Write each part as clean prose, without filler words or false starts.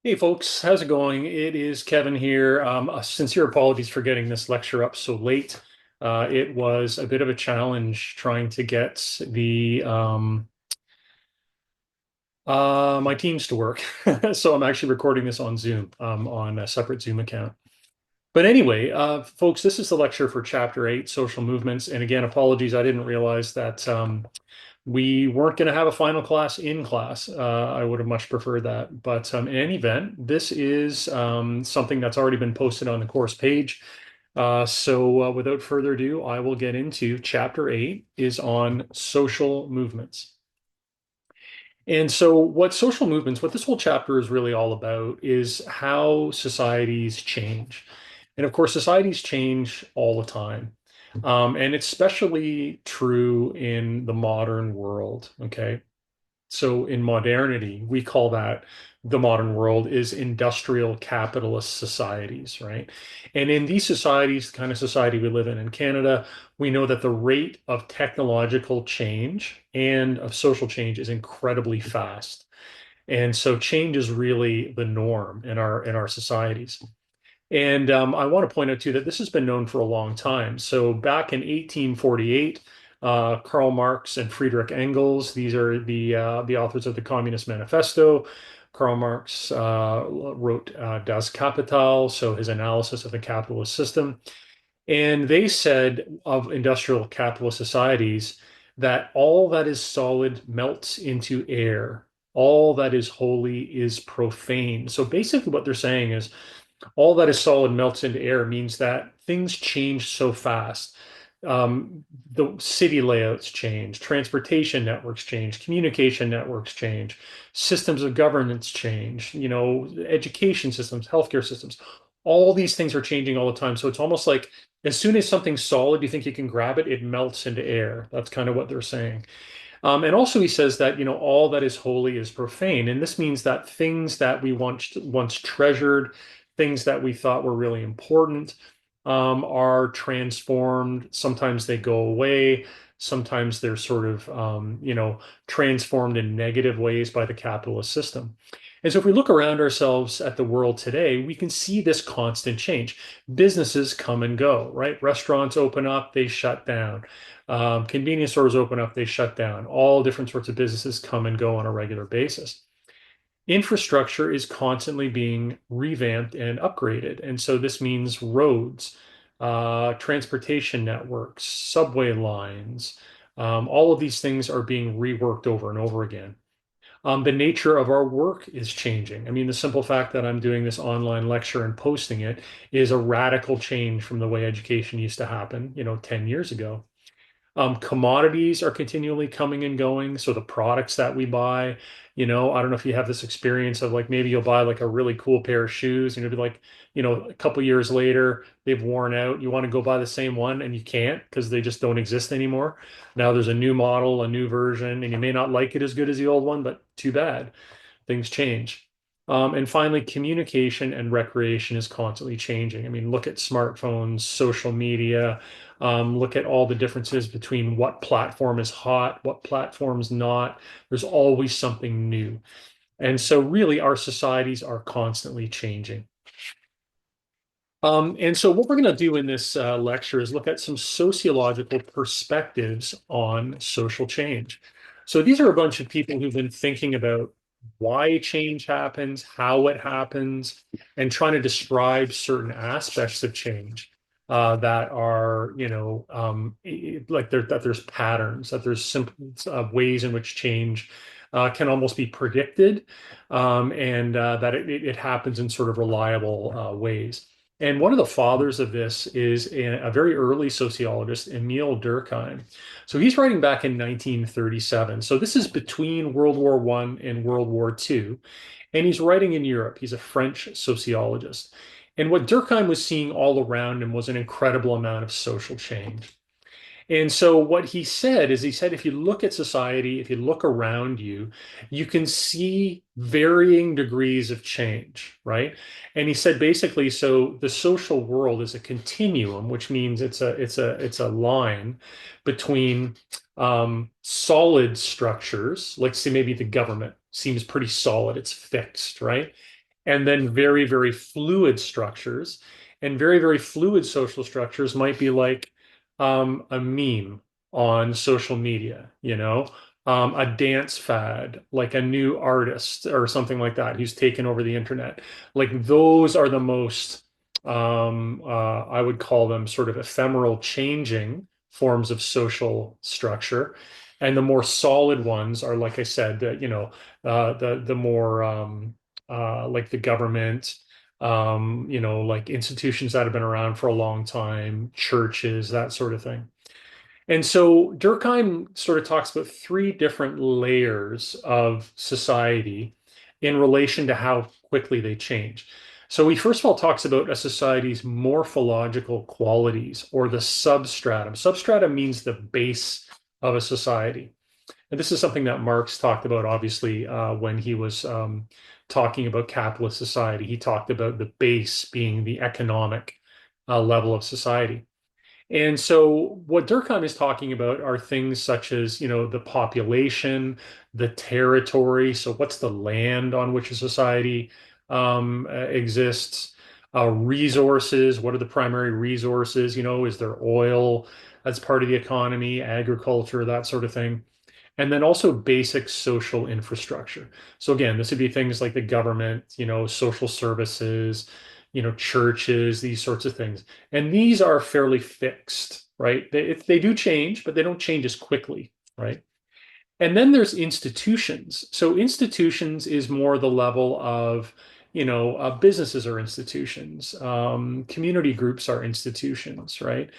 Hey folks, how's it going? It is Kevin here. Sincere apologies for getting this lecture up so late. It was a bit of a challenge trying to get the my Teams to work. So I'm actually recording this on Zoom, on a separate Zoom account. But anyway, folks, this is the lecture for Chapter 8, Social Movements. And again, apologies, I didn't realize that we weren't going to have a final class in class. I would have much preferred that. But in any event, this is something that's already been posted on the course page. So without further ado, I will get into Chapter 8 is on social movements. And so, what this whole chapter is really all about is how societies change. And of course, societies change all the time. And it's especially true in the modern world. Okay. So in modernity, we call that the modern world is industrial capitalist societies, right? And in these societies, the kind of society we live in Canada, we know that the rate of technological change and of social change is incredibly fast. And so change is really the norm in our societies. And I want to point out too that this has been known for a long time. So back in 1848, Karl Marx and Friedrich Engels, these are the authors of the Communist Manifesto. Karl Marx wrote Das Kapital, so his analysis of the capitalist system. And they said of industrial capitalist societies that all that is solid melts into air. All that is holy is profane. So basically, what they're saying is all that is solid melts into air means that things change so fast. The city layouts change, transportation networks change, communication networks change, systems of governance change, education systems, healthcare systems. All these things are changing all the time. So it's almost like as soon as something's solid, you think you can grab it, it melts into air. That's kind of what they're saying. And also, he says that, all that is holy is profane. And this means that things that we once treasured, things that we thought were really important, are transformed. Sometimes they go away. Sometimes they're sort of, transformed in negative ways by the capitalist system. And so if we look around ourselves at the world today, we can see this constant change. Businesses come and go, right? Restaurants open up, they shut down. Convenience stores open up, they shut down. All different sorts of businesses come and go on a regular basis. Infrastructure is constantly being revamped and upgraded. And so this means roads, transportation networks, subway lines, all of these things are being reworked over and over again. The nature of our work is changing. I mean, the simple fact that I'm doing this online lecture and posting it is a radical change from the way education used to happen, 10 years ago. Commodities are continually coming and going. So the products that we buy, I don't know if you have this experience of like maybe you'll buy like a really cool pair of shoes and it'll be like, a couple years later, they've worn out. You want to go buy the same one and you can't because they just don't exist anymore. Now there's a new model, a new version, and you may not like it as good as the old one, but too bad. Things change. And finally, communication and recreation is constantly changing. I mean, look at smartphones, social media, look at all the differences between what platform is hot, what platform's not. There's always something new. And so, really, our societies are constantly changing. And so, what we're going to do in this lecture is look at some sociological perspectives on social change. So, these are a bunch of people who've been thinking about why change happens, how it happens, and trying to describe certain aspects of change that are, like that there's patterns, that there's simple ways in which change can almost be predicted, and that it happens in sort of reliable ways. And one of the fathers of this is a very early sociologist, Emile Durkheim. So he's writing back in 1937. So this is between World War I and World War II. And he's writing in Europe. He's a French sociologist. And what Durkheim was seeing all around him was an incredible amount of social change. And so what he said is he said, if you look at society, if you look around you, you can see varying degrees of change, right? And he said basically, so the social world is a continuum, which means it's a line between solid structures, like say maybe the government seems pretty solid, it's fixed, right? and then very, very fluid structures. And very, very fluid social structures might be like a meme on social media, a dance fad, like a new artist or something like that who's taken over the internet. Like those are the most, I would call them sort of ephemeral, changing forms of social structure. And the more solid ones are, like I said, the more like the government, like institutions that have been around for a long time, churches, that sort of thing. And so Durkheim sort of talks about three different layers of society in relation to how quickly they change. So he first of all talks about a society's morphological qualities or the substratum. Substratum means the base of a society. And this is something that Marx talked about, obviously, when he was talking about capitalist society. He talked about the base being the economic level of society. And so what Durkheim is talking about are things such as, the population, the territory. So what's the land on which a society exists? Resources, what are the primary resources? Is there oil as part of the economy, agriculture, that sort of thing? And then also basic social infrastructure. So again, this would be things like the government, social services, churches, these sorts of things. And these are fairly fixed, right? They do change, but they don't change as quickly, right? And then there's institutions. So institutions is more the level of, businesses are institutions, community groups are institutions, right?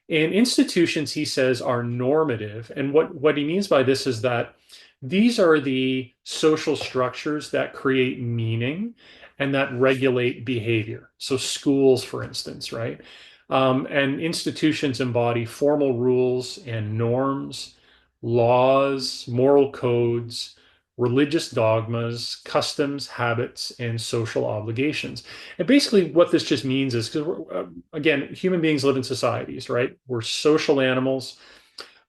And institutions, he says, are normative. And what he means by this is that these are the social structures that create meaning and that regulate behavior. So schools, for instance, right? And institutions embody formal rules and norms, laws, moral codes, religious dogmas, customs, habits, and social obligations. And basically, what this just means is because, again, human beings live in societies, right? We're social animals,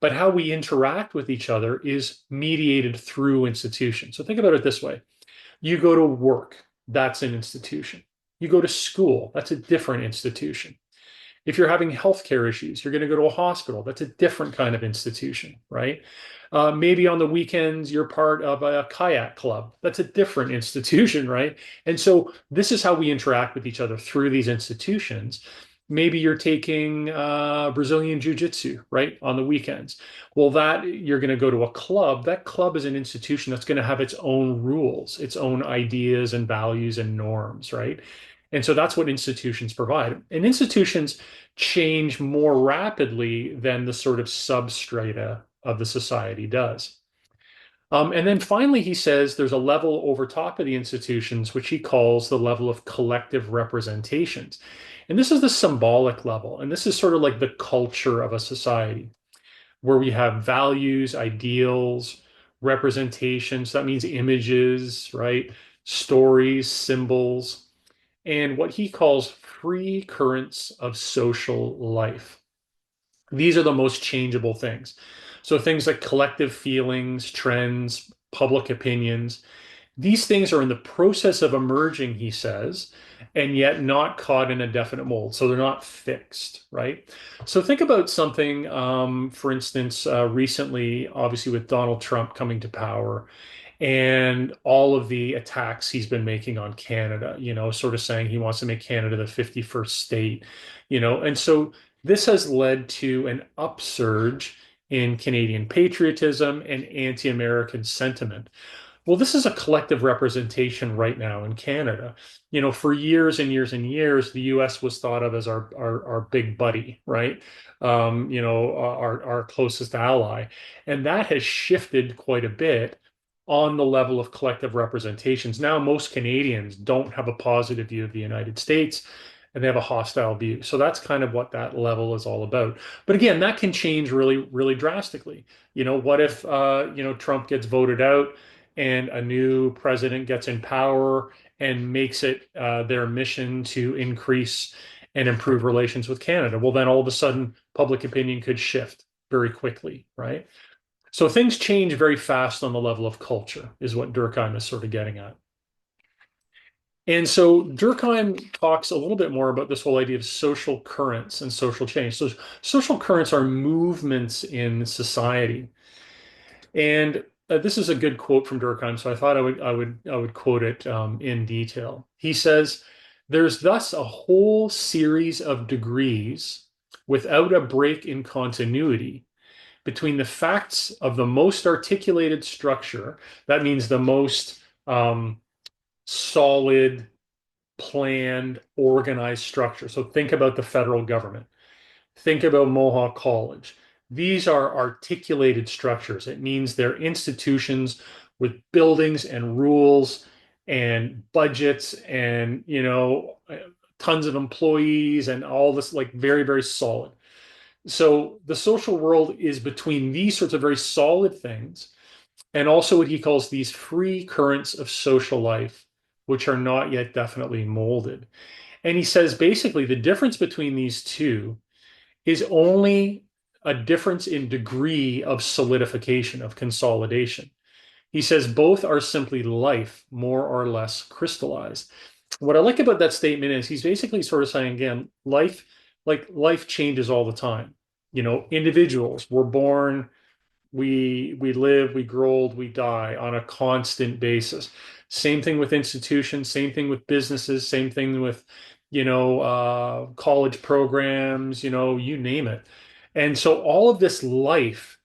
but how we interact with each other is mediated through institutions. So think about it this way: you go to work, that's an institution. You go to school, that's a different institution. If you're having healthcare issues, you're going to go to a hospital. That's a different kind of institution, right? Maybe on the weekends, you're part of a kayak club. That's a different institution, right? And so this is how we interact with each other through these institutions. Maybe you're taking Brazilian Jiu-Jitsu, right, on the weekends. Well, that you're going to go to a club. That club is an institution that's going to have its own rules, its own ideas and values and norms, right? And so that's what institutions provide. And institutions change more rapidly than the sort of substrata of the society does. And then finally, he says there's a level over top of the institutions, which he calls the level of collective representations. And this is the symbolic level. And this is sort of like the culture of a society where we have values, ideals, representations. That means images, right? Stories, symbols, and what he calls free currents of social life. These are the most changeable things. So things like collective feelings, trends, public opinions, these things are in the process of emerging, he says, and yet not caught in a definite mold. So they're not fixed, right? So think about something, for instance, recently, obviously with Donald Trump coming to power and all of the attacks he's been making on Canada, sort of saying he wants to make Canada the 51st state, and so this has led to an upsurge in Canadian patriotism and anti-American sentiment. Well, this is a collective representation right now in Canada. For years and years and years, the US was thought of as our big buddy, right? Our closest ally. And that has shifted quite a bit on the level of collective representations. Now, most Canadians don't have a positive view of the United States and they have a hostile view. So that's kind of what that level is all about. But again, that can change really, really drastically. What if, Trump gets voted out and a new president gets in power and makes it their mission to increase and improve relations with Canada? Well, then all of a sudden, public opinion could shift very quickly, right? So things change very fast on the level of culture, is what Durkheim is sort of getting at. And so Durkheim talks a little bit more about this whole idea of social currents and social change. So social currents are movements in society. And this is a good quote from Durkheim, so I thought I would quote it in detail. He says, "There's thus a whole series of degrees without a break in continuity between the facts of the most articulated structure, that means the most solid, planned, organized structure. So think about the federal government. Think about Mohawk College. These are articulated structures. It means they're institutions with buildings and rules and budgets and, tons of employees and all this, like very, very solid. So the social world is between these sorts of very solid things and also what he calls these free currents of social life, which are not yet definitely molded. And he says basically the difference between these two is only a difference in degree of solidification, of consolidation. He says both are simply life, more or less crystallized. What I like about that statement is he's basically sort of saying, again, life changes all the time. Individuals were born, we live, we grow old, we die on a constant basis. Same thing with institutions, same thing with businesses, same thing with, college programs, you name it. And so all of this life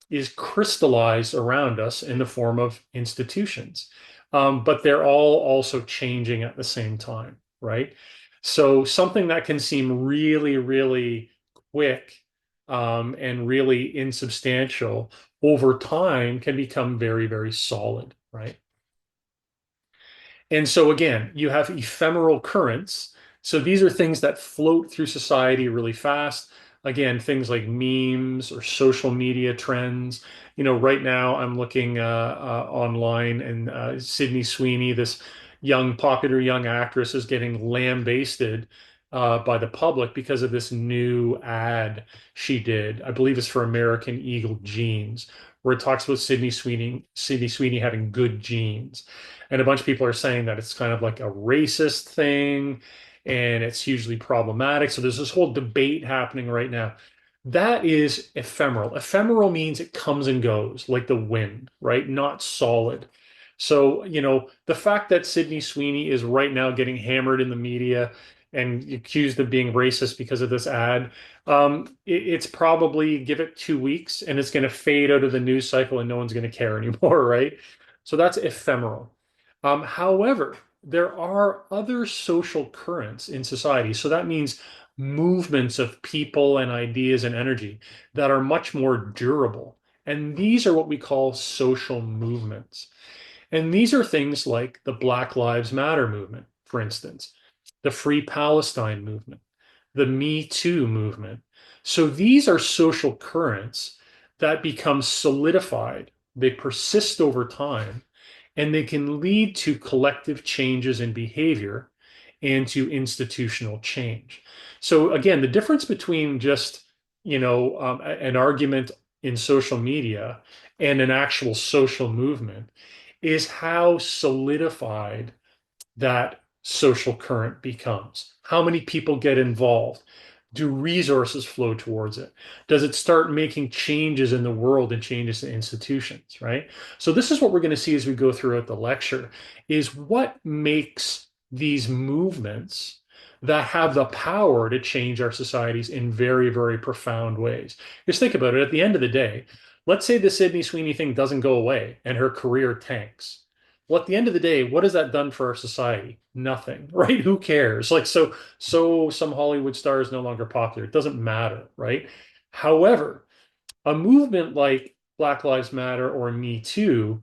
is crystallized around us in the form of institutions. But they're all also changing at the same time, right? So something that can seem really, really quick and really insubstantial over time can become very, very solid, right? And so again, you have ephemeral currents. So these are things that float through society really fast. Again, things like memes or social media trends. Right now I'm looking online and Sydney Sweeney, this popular young actress, is getting lambasted by the public because of this new ad she did. I believe it's for American Eagle jeans, where it talks about Sydney Sweeney having good genes. And a bunch of people are saying that it's kind of like a racist thing and it's hugely problematic. So there's this whole debate happening right now. That is ephemeral. Ephemeral means it comes and goes like the wind, right? Not solid. So, the fact that Sydney Sweeney is right now getting hammered in the media and accused of being racist because of this ad, it's probably give it 2 weeks and it's going to fade out of the news cycle and no one's going to care anymore, right? So that's ephemeral. However, there are other social currents in society. So that means movements of people and ideas and energy that are much more durable. And these are what we call social movements. And these are things like the Black Lives Matter movement, for instance, the Free Palestine movement, the Me Too movement. So these are social currents that become solidified, they persist over time, and they can lead to collective changes in behavior and to institutional change. So again, the difference between just, an argument in social media and an actual social movement is how solidified that social current becomes. How many people get involved? Do resources flow towards it? Does it start making changes in the world and changes in institutions, right? So this is what we're going to see as we go throughout the lecture is what makes these movements that have the power to change our societies in very, very profound ways. Just think about it. At the end of the day, let's say the Sydney Sweeney thing doesn't go away and her career tanks. Well, at the end of the day, what has that done for our society? Nothing, right? Who cares? Like, so some Hollywood star is no longer popular. It doesn't matter, right? However, a movement like Black Lives Matter or Me Too,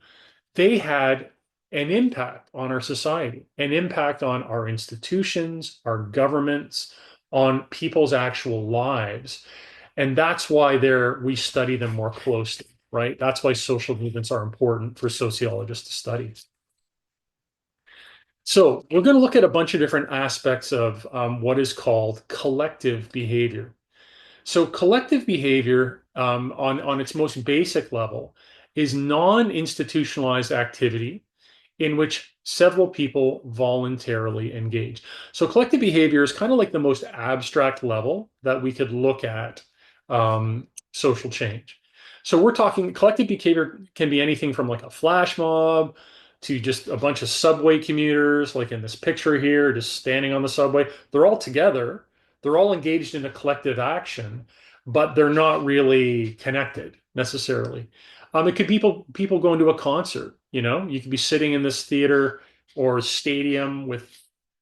they had an impact on our society, an impact on our institutions, our governments, on people's actual lives. And that's why we study them more closely, right? That's why social movements are important for sociologists to study. So we're going to look at a bunch of different aspects of what is called collective behavior. So collective behavior, on its most basic level, is non-institutionalized activity in which several people voluntarily engage. So collective behavior is kind of like the most abstract level that we could look at social change. So we're talking collective behavior can be anything from like a flash mob to just a bunch of subway commuters, like in this picture here, just standing on the subway. They're all together, they're all engaged in a collective action, but they're not really connected necessarily. It could be people going to a concert. You know, you could be sitting in this theater or stadium with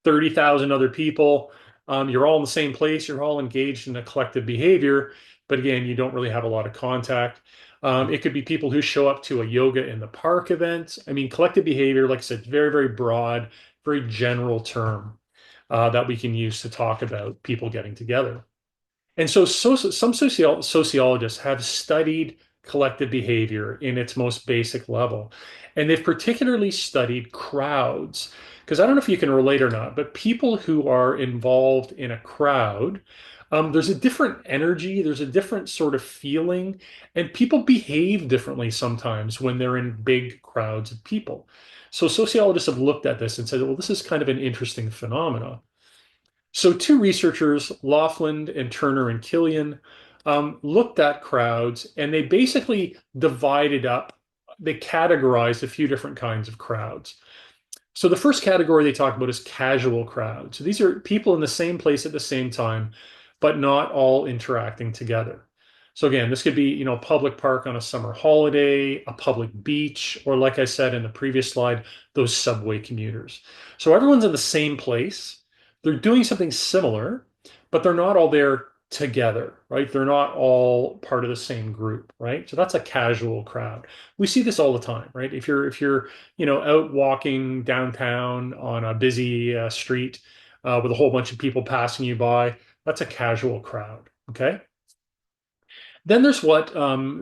30,000 other people. You're all in the same place. You're all engaged in a collective behavior, but again, you don't really have a lot of contact. It could be people who show up to a yoga in the park event. I mean, collective behavior, like I said, very, very broad, very general term that we can use to talk about people getting together. And so some sociologists have studied collective behavior in its most basic level. And they've particularly studied crowds. Because I don't know if you can relate or not, but people who are involved in a crowd, there's a different energy, there's a different sort of feeling, and people behave differently sometimes when they're in big crowds of people. So sociologists have looked at this and said, well, this is kind of an interesting phenomenon. So, two researchers, Laughlin and Turner and Killian, looked at crowds and they basically divided up, they categorized a few different kinds of crowds. So, the first category they talk about is casual crowds. So, these are people in the same place at the same time, but not all interacting together. So, again, this could be, you know, a public park on a summer holiday, a public beach, or like I said in the previous slide, those subway commuters. So, everyone's in the same place, they're doing something similar, but they're not all there together, right? They're not all part of the same group, right? So that's a casual crowd. We see this all the time, right? If you're you know out walking downtown on a busy street with a whole bunch of people passing you by, that's a casual crowd. Okay. Then there's what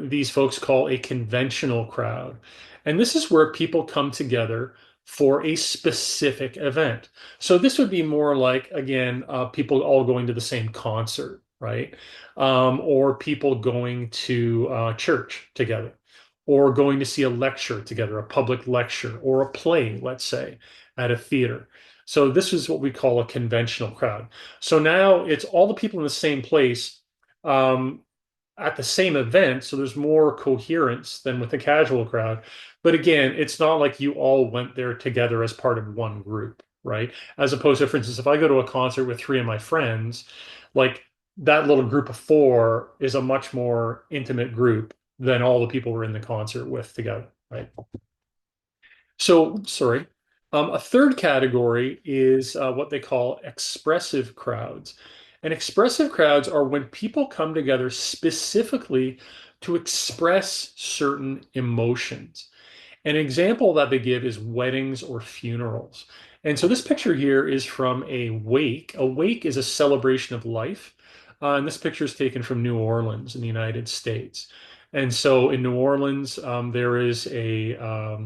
these folks call a conventional crowd. And this is where people come together for a specific event. So this would be more like, again, people all going to the same concert, right? Or people going to church together, or going to see a lecture together, a public lecture, or a play, let's say, at a theater. So this is what we call a conventional crowd. So now it's all the people in the same place. At the same event, so there's more coherence than with a casual crowd. But again, it's not like you all went there together as part of one group, right? As opposed to, for instance, if I go to a concert with three of my friends, like that little group of four is a much more intimate group than all the people we're in the concert with together, right? So, sorry. A third category is what they call expressive crowds. And expressive crowds are when people come together specifically to express certain emotions. An example that they give is weddings or funerals. And so this picture here is from a wake. A wake is a celebration of life. And this picture is taken from New Orleans in the United States. And so in New Orleans, there is uh,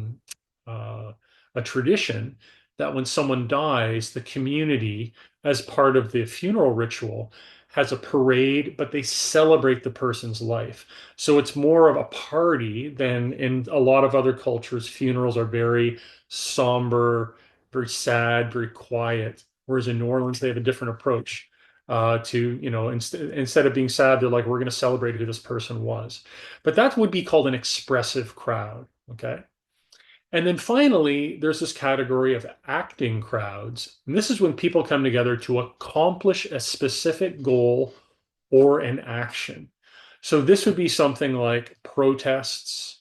a tradition that when someone dies, the community, as part of the funeral ritual, has a parade, but they celebrate the person's life. So it's more of a party than in a lot of other cultures. Funerals are very somber, very sad, very quiet. Whereas in New Orleans, they have a different approach to, you know, instead of being sad, they're like, we're going to celebrate who this person was. But that would be called an expressive crowd. Okay. And then finally, there's this category of acting crowds. And this is when people come together to accomplish a specific goal or an action. So this would be something like protests,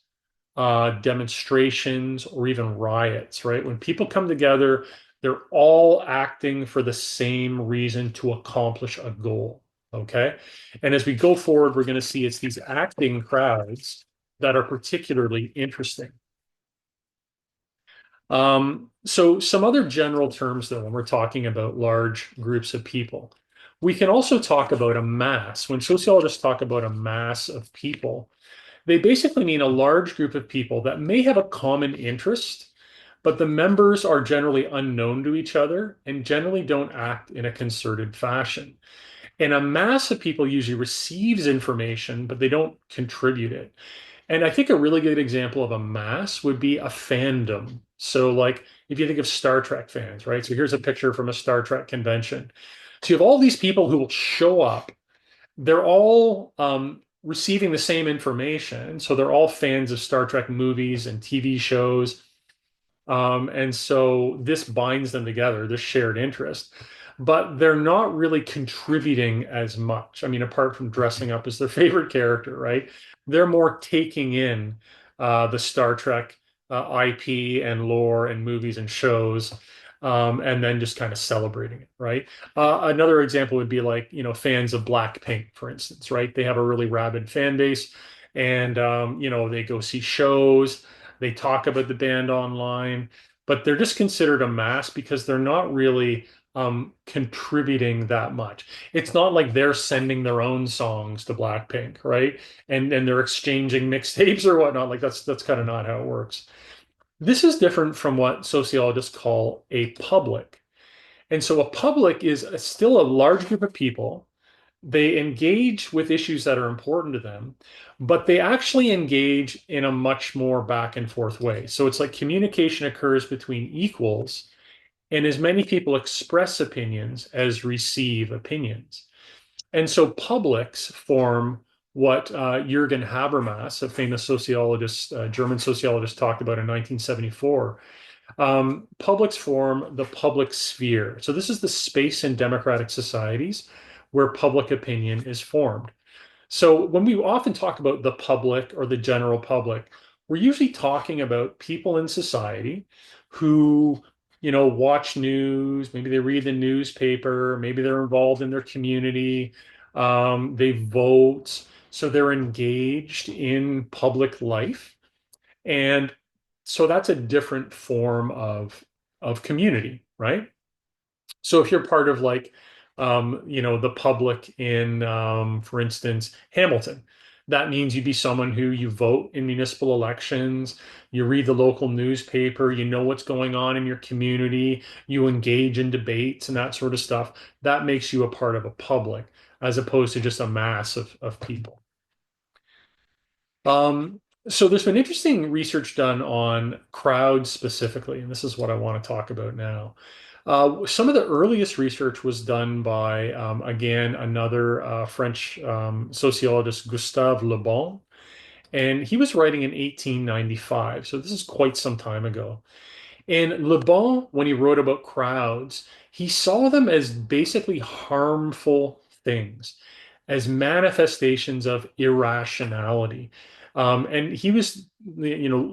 demonstrations, or even riots, right? When people come together, they're all acting for the same reason to accomplish a goal. Okay. And as we go forward, we're going to see it's these acting crowds that are particularly interesting. So some other general terms, though, when we're talking about large groups of people, we can also talk about a mass. When sociologists talk about a mass of people, they basically mean a large group of people that may have a common interest, but the members are generally unknown to each other and generally don't act in a concerted fashion. And a mass of people usually receives information, but they don't contribute it. And I think a really good example of a mass would be a fandom. So, like, if you think of Star Trek fans, right? So, here's a picture from a Star Trek convention. So, you have all these people who will show up. They're all receiving the same information. So, they're all fans of Star Trek movies and TV shows. And so this binds them together, this shared interest. But they're not really contributing as much. I mean, apart from dressing up as their favorite character, right? They're more taking in the Star Trek IP and lore and movies and shows, and then just kind of celebrating it, right? Another example would be like, fans of Blackpink, for instance, right? They have a really rabid fan base, and they go see shows, they talk about the band online, but they're just considered a mass because they're not really contributing that much. It's not like they're sending their own songs to Blackpink, right? And they're exchanging mixtapes or whatnot. Like that's kind of not how it works. This is different from what sociologists call a public. And so a public is still a large group of people. They engage with issues that are important to them, but they actually engage in a much more back and forth way. So it's like communication occurs between equals, and as many people express opinions as receive opinions. And so publics form what Jürgen Habermas, a famous sociologist, German sociologist, talked about in 1974. Publics form the public sphere. So this is the space in democratic societies where public opinion is formed. So when we often talk about the public or the general public, we're usually talking about people in society who, watch news, maybe they read the newspaper, maybe they're involved in their community, they vote, so they're engaged in public life. And so that's a different form of community, right? So if you're part of like, the public in, for instance, Hamilton, that means you'd be someone who you vote in municipal elections, you read the local newspaper, you know what's going on in your community, you engage in debates and that sort of stuff. That makes you a part of a public as opposed to just a mass of people. So there's been interesting research done on crowds specifically, and this is what I want to talk about now. Some of the earliest research was done by, again, another French sociologist, Gustave Le Bon, and he was writing in 1895. So this is quite some time ago. And Le Bon, when he wrote about crowds, he saw them as basically harmful things, as manifestations of irrationality. And he was,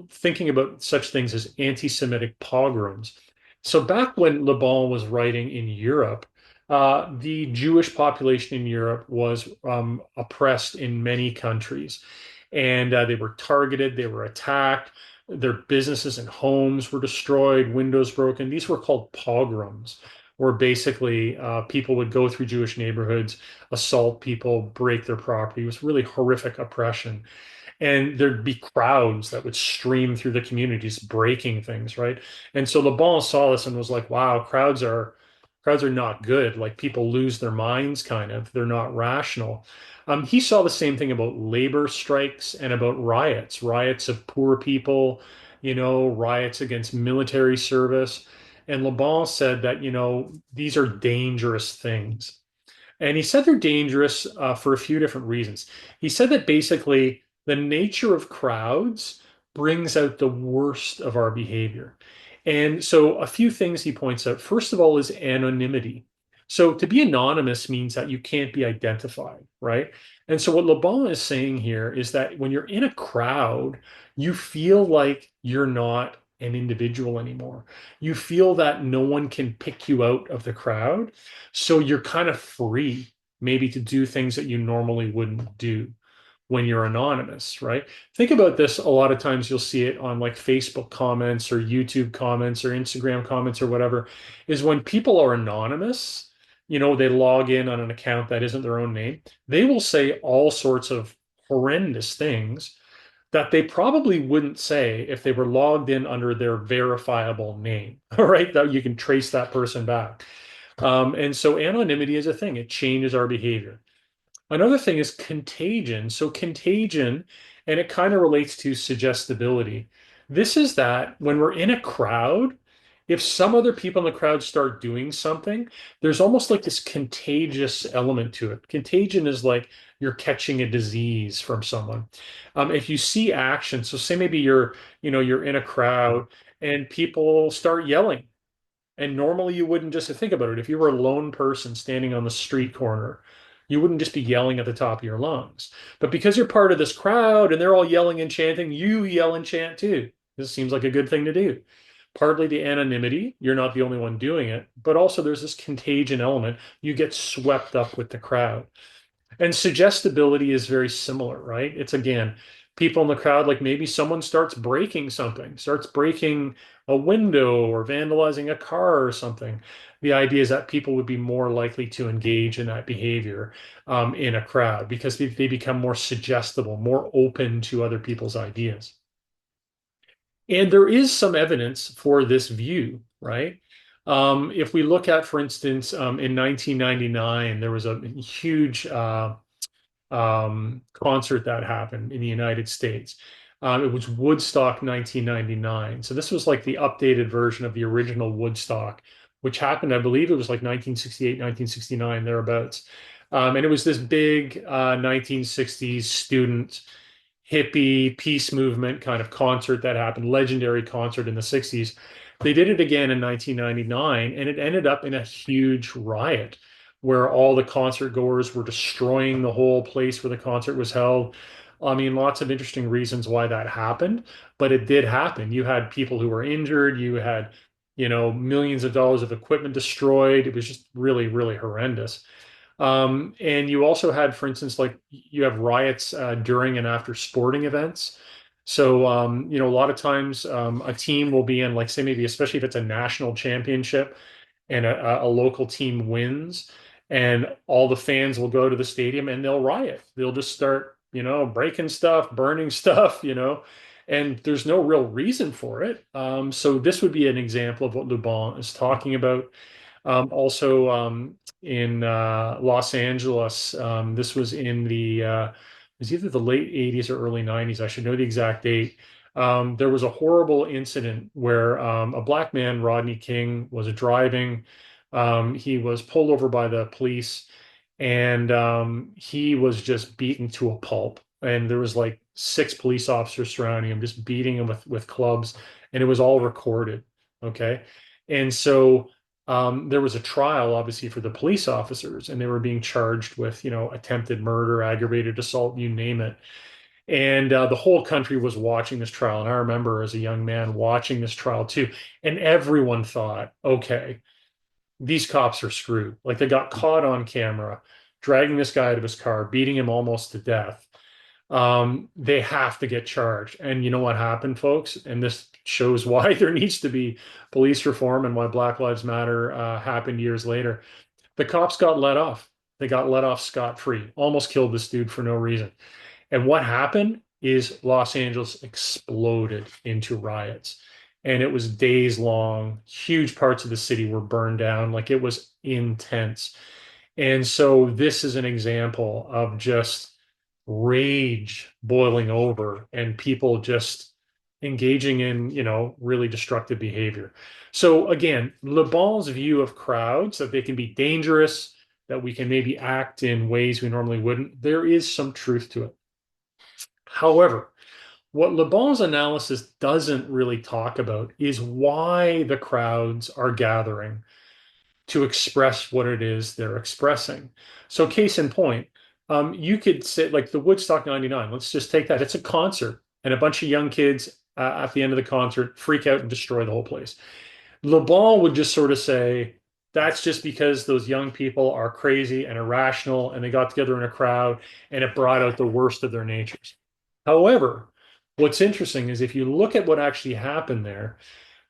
thinking about such things as anti-Semitic pogroms. So back when Le Bon was writing in Europe, the Jewish population in Europe was oppressed in many countries, and they were targeted, they were attacked. Their businesses and homes were destroyed, windows broken. These were called pogroms, where basically people would go through Jewish neighborhoods, assault people, break their property. It was really horrific oppression. And there'd be crowds that would stream through the communities, breaking things, right? And so Le Bon saw this and was like, wow, crowds are not good. Like people lose their minds, kind of. They're not rational. He saw the same thing about labor strikes and about riots, riots of poor people, riots against military service. And Le Bon said that, these are dangerous things. And he said they're dangerous for a few different reasons. He said that basically the nature of crowds brings out the worst of our behavior. And so a few things he points out. First of all is anonymity. So to be anonymous means that you can't be identified, right? And so what Le Bon is saying here is that when you're in a crowd, you feel like you're not an individual anymore. You feel that no one can pick you out of the crowd. So you're kind of free, maybe to do things that you normally wouldn't do when you're anonymous, right? Think about this. A lot of times you'll see it on like Facebook comments or YouTube comments or Instagram comments or whatever, is when people are anonymous, they log in on an account that isn't their own name, they will say all sorts of horrendous things that they probably wouldn't say if they were logged in under their verifiable name, all right? That you can trace that person back. And so anonymity is a thing. It changes our behavior. Another thing is contagion. So contagion, and it kind of relates to suggestibility. This is that when we're in a crowd, if some other people in the crowd start doing something, there's almost like this contagious element to it. Contagion is like you're catching a disease from someone. If you see action, so say maybe you're in a crowd and people start yelling. And normally you wouldn't just think about it. If you were a lone person standing on the street corner, you wouldn't just be yelling at the top of your lungs. But because you're part of this crowd and they're all yelling and chanting, you yell and chant too. This seems like a good thing to do. Partly the anonymity, you're not the only one doing it, but also there's this contagion element. You get swept up with the crowd. And suggestibility is very similar, right? It's again, people in the crowd, like maybe someone starts breaking something, starts breaking a window or vandalizing a car or something. The idea is that people would be more likely to engage in that behavior in a crowd because they become more suggestible, more open to other people's ideas. And there is some evidence for this view, right? If we look at, for instance, in 1999, there was a huge concert that happened in the United States. It was Woodstock 1999. So this was like the updated version of the original Woodstock, which happened, I believe it was like 1968, 1969, thereabouts. And it was this big 1960s student hippie peace movement kind of concert that happened, legendary concert in the 60s. They did it again in 1999, and it ended up in a huge riot where all the concert goers were destroying the whole place where the concert was held. I mean, lots of interesting reasons why that happened, but it did happen. You had people who were injured, you had, millions of dollars of equipment destroyed. It was just really, really horrendous. And you also had, for instance, like you have riots during and after sporting events. So, a lot of times a team will be in, like, say, maybe, especially if it's a national championship and a local team wins, and all the fans will go to the stadium and they'll riot. They'll just start, breaking stuff, burning stuff, and there's no real reason for it. So, this would be an example of what Lubon is talking about. Also, in Los Angeles, this was in it was either the late 80s or early 90s. I should know the exact date. There was a horrible incident where a black man, Rodney King, was driving. He was pulled over by the police, and he was just beaten to a pulp. And there was like six police officers surrounding him, just beating him with clubs, and it was all recorded. Okay, and so there was a trial, obviously, for the police officers, and they were being charged with, attempted murder, aggravated assault, you name it. And the whole country was watching this trial. And I remember as a young man watching this trial too. And everyone thought, okay, these cops are screwed. Like they got caught on camera, dragging this guy out of his car, beating him almost to death. They have to get charged. And you know what happened, folks? And this shows why there needs to be police reform and why Black Lives Matter happened years later. The cops got let off. They got let off scot-free, almost killed this dude for no reason. And what happened is Los Angeles exploded into riots. And it was days long. Huge parts of the city were burned down. Like it was intense. And so this is an example of just rage boiling over and people just engaging in, really destructive behavior. So again, Le Bon's view of crowds, that they can be dangerous, that we can maybe act in ways we normally wouldn't, there is some truth to it. However, what Le Bon's analysis doesn't really talk about is why the crowds are gathering to express what it is they're expressing. So, case in point, you could say, like the Woodstock 99, let's just take that. It's a concert, and a bunch of young kids at the end of the concert freak out and destroy the whole place. Le Bon would just sort of say, that's just because those young people are crazy and irrational, and they got together in a crowd, and it brought out the worst of their natures. However, what's interesting is if you look at what actually happened there,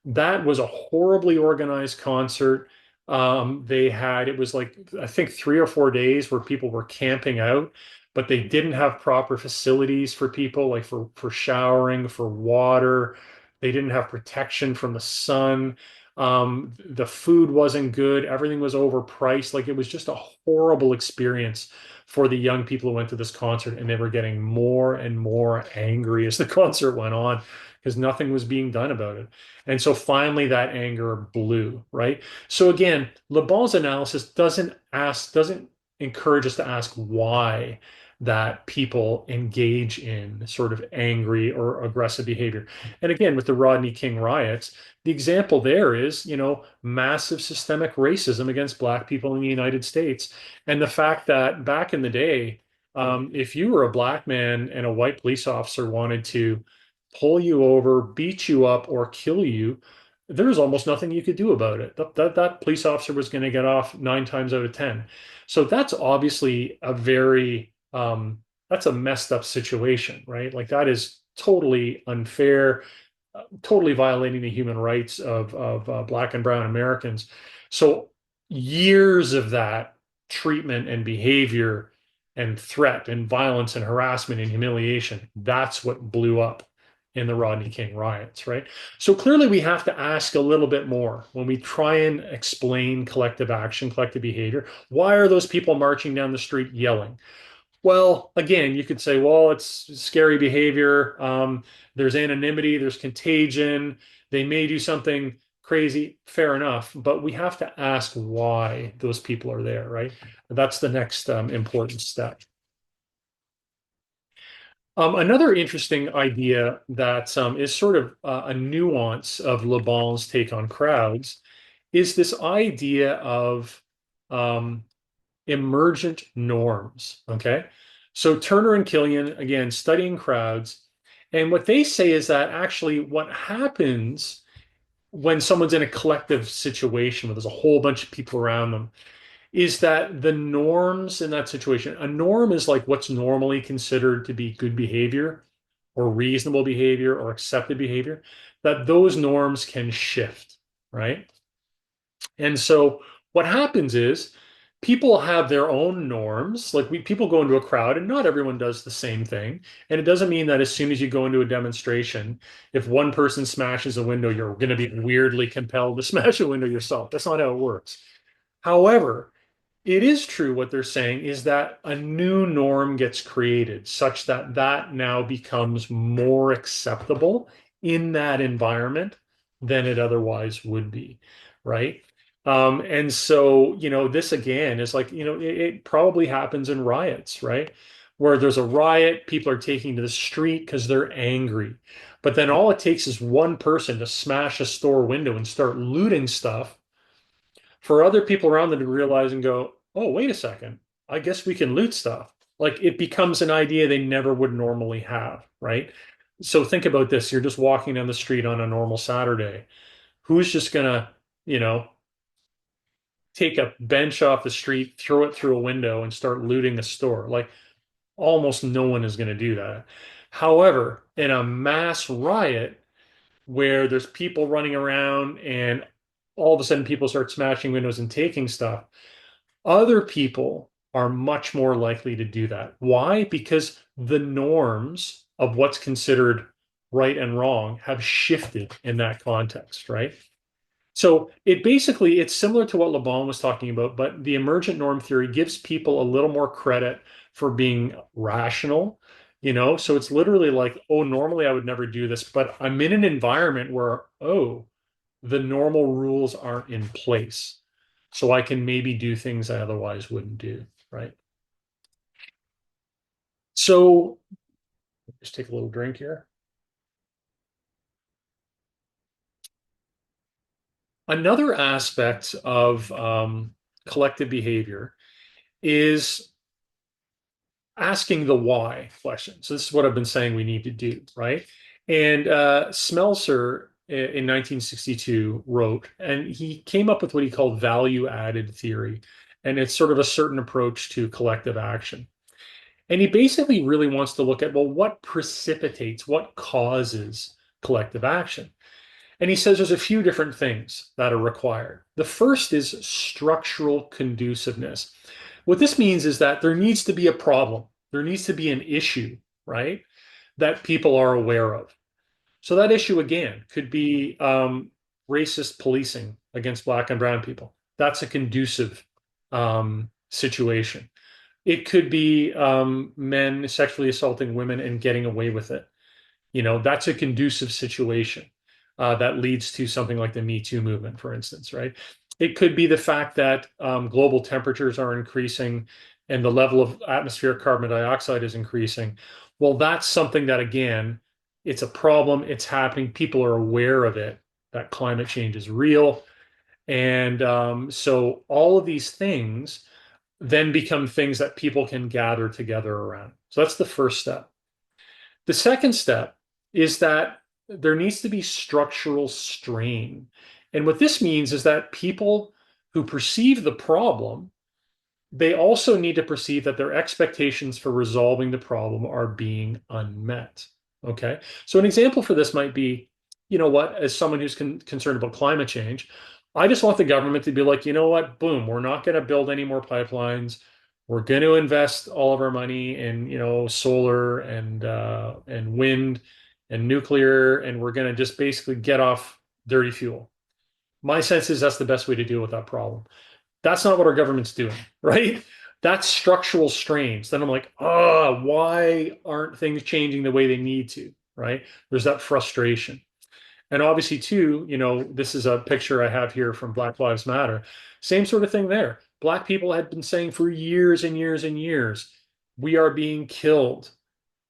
that was a horribly organized concert. It was like, I think 3 or 4 days where people were camping out, but they didn't have proper facilities for people, like for showering, for water. They didn't have protection from the sun. The food wasn't good. Everything was overpriced. Like it was just a horrible experience for the young people who went to this concert, and they were getting more and more angry as the concert went on because nothing was being done about it. And so finally that anger blew, right? So again, Le Bon's analysis doesn't encourage us to ask why that people engage in sort of angry or aggressive behavior. And again, with the Rodney King riots, the example there is, massive systemic racism against Black people in the United States. And the fact that back in the day, if you were a Black man and a white police officer wanted to pull you over, beat you up, or kill you, there was almost nothing you could do about it. That police officer was going to get off 9 times out of 10. So that's obviously that's a messed up situation, right? Like that is totally unfair, totally violating the human rights of Black and Brown Americans. So years of that treatment and behavior and threat and violence and harassment and humiliation, that's what blew up in the Rodney King riots, right? So clearly we have to ask a little bit more when we try and explain collective action, collective behavior. Why are those people marching down the street yelling? Well, again, you could say, well, it's scary behavior. There's anonymity, there's contagion. They may do something crazy. Fair enough. But we have to ask why those people are there, right? That's the next important step. Another interesting idea that is sort of a nuance of Le Bon's take on crowds is this idea of um, emergent norms. Okay. So Turner and Killian, again, studying crowds. And what they say is that actually what happens when someone's in a collective situation where there's a whole bunch of people around them is that the norms in that situation, a norm is like what's normally considered to be good behavior or reasonable behavior or accepted behavior, that those norms can shift, right? And so what happens is people have their own norms. Like people go into a crowd and not everyone does the same thing. And it doesn't mean that as soon as you go into a demonstration, if one person smashes a window, you're going to be weirdly compelled to smash a window yourself. That's not how it works. However, it is true what they're saying is that a new norm gets created such that that now becomes more acceptable in that environment than it otherwise would be, right? And so, this again is like, it probably happens in riots, right? Where there's a riot, people are taking to the street because they're angry. But then all it takes is one person to smash a store window and start looting stuff for other people around them to realize and go, oh, wait a second, I guess we can loot stuff. Like it becomes an idea they never would normally have, right? So think about this. You're just walking down the street on a normal Saturday. Who's just gonna, you know, take a bench off the street, throw it through a window, and start looting a store? Like almost no one is going to do that. However, in a mass riot where there's people running around and all of a sudden people start smashing windows and taking stuff, other people are much more likely to do that. Why? Because the norms of what's considered right and wrong have shifted in that context, right? So it's similar to what Le Bon was talking about, but the emergent norm theory gives people a little more credit for being rational, So it's literally like, oh, normally I would never do this, but I'm in an environment where, oh, the normal rules aren't in place. So I can maybe do things I otherwise wouldn't do, right? So just take a little drink here. Another aspect of collective behavior is asking the why question. So this is what I've been saying we need to do, right? And Smelser in 1962 wrote, and he came up with what he called value added theory. And it's sort of a certain approach to collective action. And he basically really wants to look at, well, what precipitates, what causes collective action? And he says there's a few different things that are required. The first is structural conduciveness. What this means is that there needs to be a problem, there needs to be an issue, right, that people are aware of. So that issue again could be racist policing against black and brown people. That's a conducive situation. It could be men sexually assaulting women and getting away with it. That's a conducive situation that leads to something like the Me Too movement, for instance, right? It could be the fact that global temperatures are increasing and the level of atmospheric carbon dioxide is increasing. Well, that's something that, again, it's a problem, it's happening, people are aware of it, that climate change is real. And so all of these things then become things that people can gather together around. So that's the first step. The second step is that there needs to be structural strain. And what this means is that people who perceive the problem, they also need to perceive that their expectations for resolving the problem are being unmet. Okay. So an example for this might be, you know what, as someone who's concerned about climate change, I just want the government to be like, you know what, boom, we're not going to build any more pipelines. We're going to invest all of our money in, solar and wind and nuclear, and we're going to just basically get off dirty fuel. My sense is that's the best way to deal with that problem. That's not what our government's doing, right? That's structural strains. Then I'm like, oh, why aren't things changing the way they need to, right? There's that frustration. And obviously, too, this is a picture I have here from Black Lives Matter. Same sort of thing there. Black people had been saying for years and years and years, we are being killed.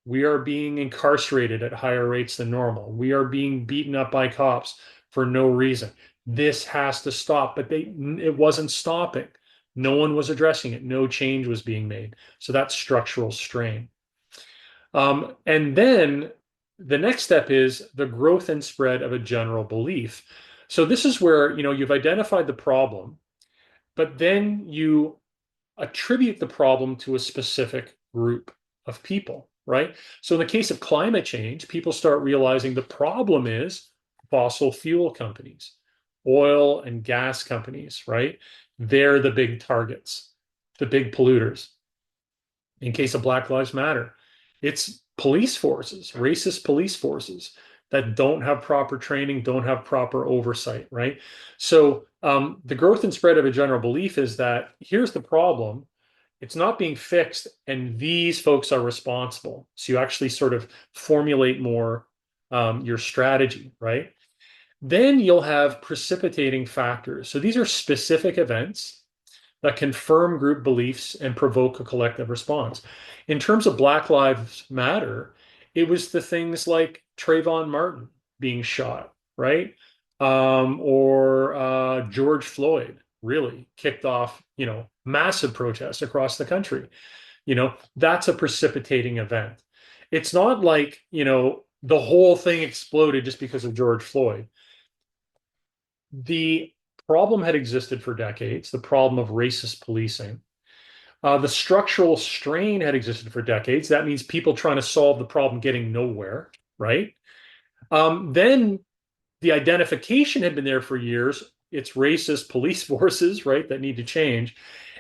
We are being incarcerated at higher rates than normal. We are being beaten up by cops for no reason. This has to stop. But it wasn't stopping. No one was addressing it. No change was being made. So that's structural strain. And then the next step is the growth and spread of a general belief. So this is where, you've identified the problem, but then you attribute the problem to a specific group of people, right? So in the case of climate change, people start realizing the problem is fossil fuel companies, oil and gas companies, right? They're the big targets, the big polluters. In case of Black Lives Matter, it's police forces, racist police forces that don't have proper training, don't have proper oversight, right? So the growth and spread of a general belief is that here's the problem. It's not being fixed, and these folks are responsible. So you actually sort of formulate more your strategy, right? Then you'll have precipitating factors. So these are specific events that confirm group beliefs and provoke a collective response. In terms of Black Lives Matter, it was the things like Trayvon Martin being shot, right? Or George Floyd really kicked off, massive protests across the country. That's a precipitating event. It's not like, the whole thing exploded just because of George Floyd. The problem had existed for decades, the problem of racist policing. The structural strain had existed for decades. That means people trying to solve the problem getting nowhere, right? Then the identification had been there for years. It's racist police forces, right, that need to change.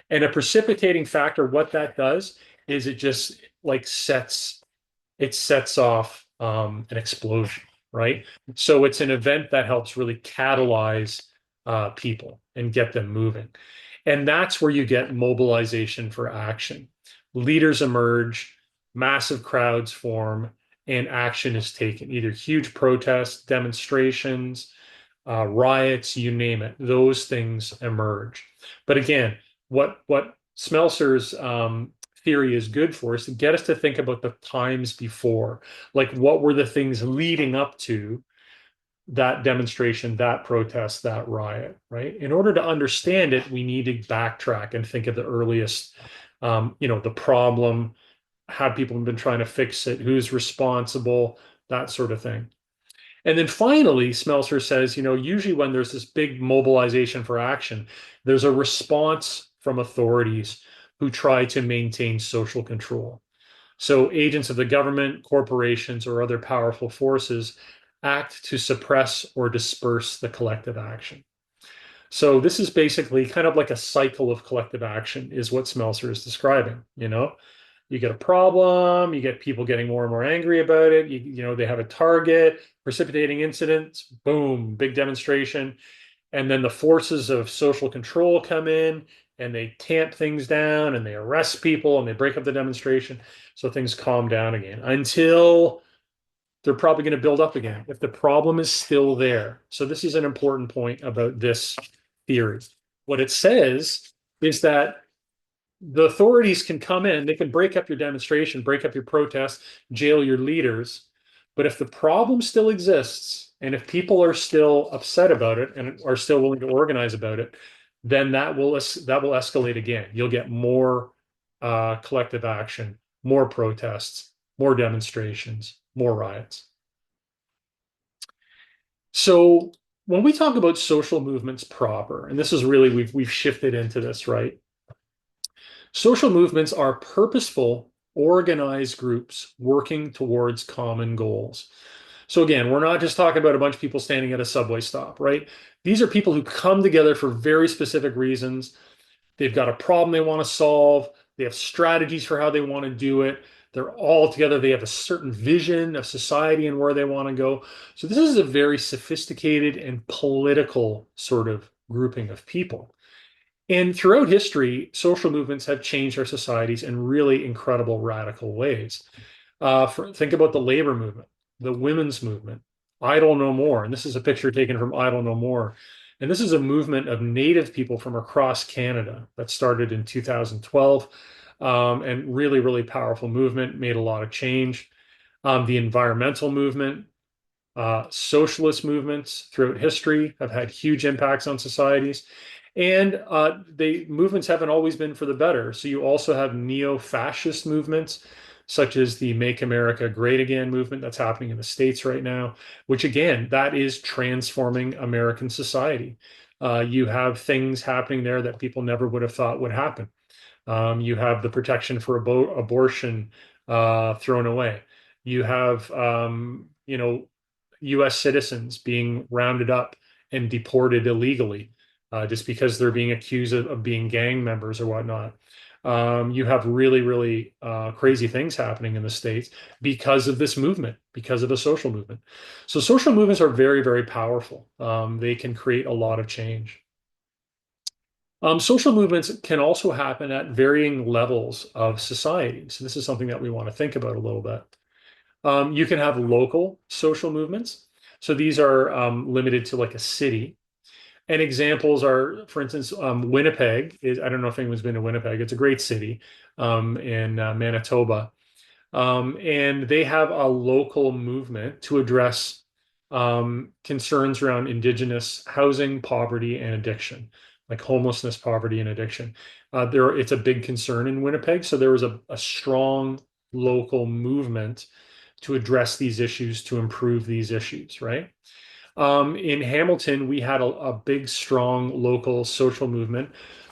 And a precipitating factor, what that does is it just like sets off an explosion, right? So it's an event that helps really catalyze people and get them moving. And that's where you get mobilization for action. Leaders emerge, massive crowds form, and action is taken. Either huge protests, demonstrations, riots, you name it. Those things emerge. But again, what Smelser's theory is good for is to get us to think about the times before. Like, what were the things leading up to that demonstration, that protest, that riot, right? In order to understand it, we need to backtrack and think of the earliest, the problem, how people have been trying to fix it, who's responsible, that sort of thing. And then finally, Smelser says, usually when there's this big mobilization for action, there's a response from authorities who try to maintain social control. So agents of the government, corporations, or other powerful forces act to suppress or disperse the collective action. So this is basically kind of like a cycle of collective action is what Smelser is describing, You get a problem, you get people getting more and more angry about it. They have a target, precipitating incidents, boom, big demonstration. And then the forces of social control come in and they tamp things down and they arrest people and they break up the demonstration. So things calm down again until they're probably going to build up again if the problem is still there. So this is an important point about this theory. What it says is that the authorities can come in, they can break up your demonstration, break up your protest, jail your leaders. But if the problem still exists, and if people are still upset about it and are still willing to organize about it, then that will escalate again. You'll get more collective action, more protests, more demonstrations, more riots. So when we talk about social movements proper, and this is really we've shifted into this, right? Social movements are purposeful, organized groups working towards common goals. So again, we're not just talking about a bunch of people standing at a subway stop, right? These are people who come together for very specific reasons. They've got a problem they want to solve. They have strategies for how they want to do it. They're all together. They have a certain vision of society and where they want to go. So this is a very sophisticated and political sort of grouping of people. And throughout history, social movements have changed our societies in really incredible, radical ways. Think about the labor movement, the women's movement, Idle No More. And this is a picture taken from Idle No More. And this is a movement of Native people from across Canada that started in 2012, and really, really powerful movement, made a lot of change. The environmental movement, socialist movements throughout history have had huge impacts on societies. And they movements haven't always been for the better. So you also have neo-fascist movements, such as the Make America Great Again movement that's happening in the States right now, which again, that is transforming American society. You have things happening there that people never would have thought would happen. You have the protection for abortion thrown away. You have, U.S. citizens being rounded up and deported illegally just because they're being accused of being gang members or whatnot. You have really, really crazy things happening in the States because of this movement, because of a social movement. So social movements are very, very powerful. They can create a lot of change. Social movements can also happen at varying levels of society. So this is something that we want to think about a little bit. You can have local social movements. So these are limited to like a city. And examples are, for instance, Winnipeg is, I don't know if anyone's been to Winnipeg. It's a great city in Manitoba. And they have a local movement to address concerns around Indigenous housing, poverty, and addiction, like homelessness, poverty, and addiction. It's a big concern in Winnipeg. So there was a strong local movement to address these issues, to improve these issues, right? In Hamilton, we had a big, strong local social movement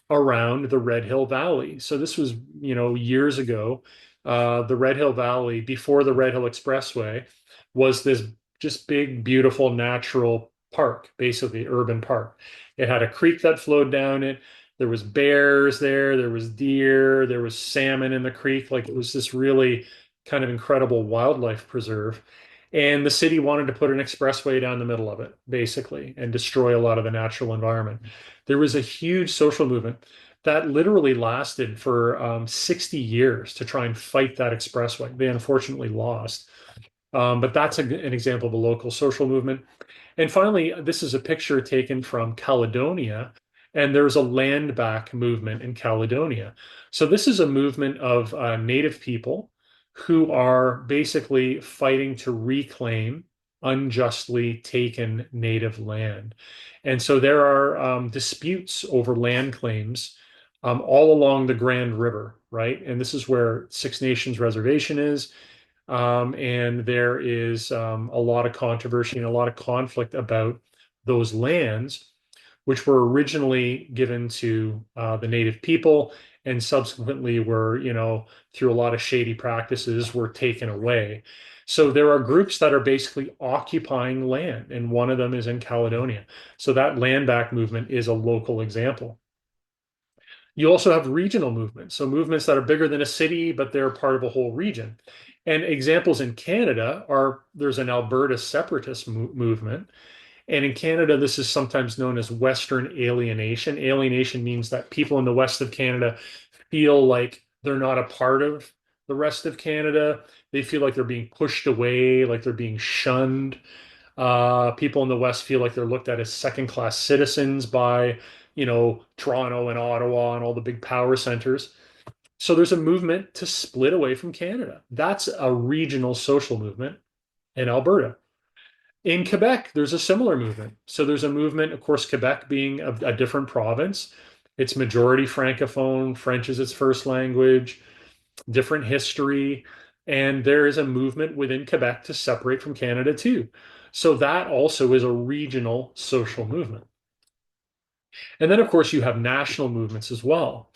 around the Red Hill Valley. So this was, years ago. The Red Hill Valley, before the Red Hill Expressway, was this just big, beautiful natural park, basically urban park. It had a creek that flowed down it. There was bears there, there was deer, there was salmon in the creek. Like it was this really kind of incredible wildlife preserve. And the city wanted to put an expressway down the middle of it, basically, and destroy a lot of the natural environment. There was a huge social movement that literally lasted for 60 years to try and fight that expressway. They unfortunately lost. But that's an example of a local social movement. And finally, this is a picture taken from Caledonia, and there's a land back movement in Caledonia. So this is a movement of Native people who are basically fighting to reclaim unjustly taken Native land. And so there are disputes over land claims all along the Grand River, right? And this is where Six Nations Reservation is. And there is a lot of controversy and a lot of conflict about those lands, which were originally given to the native people and subsequently were, through a lot of shady practices, were taken away. So there are groups that are basically occupying land, and one of them is in Caledonia. So that land back movement is a local example. You also have regional movements, so movements that are bigger than a city, but they're part of a whole region. And examples in Canada are there's an Alberta separatist movement. And in Canada, this is sometimes known as Western alienation. Alienation means that people in the west of Canada feel like they're not a part of the rest of Canada. They feel like they're being pushed away, like they're being shunned. People in the West feel like they're looked at as second-class citizens by, Toronto and Ottawa and all the big power centers. So there's a movement to split away from Canada. That's a regional social movement in Alberta. In Quebec, there's a similar movement. So there's a movement, of course, Quebec being a different province. It's majority Francophone, French is its first language, different history, and there is a movement within Quebec to separate from Canada too. So that also is a regional social movement. And then, of course, you have national movements as well.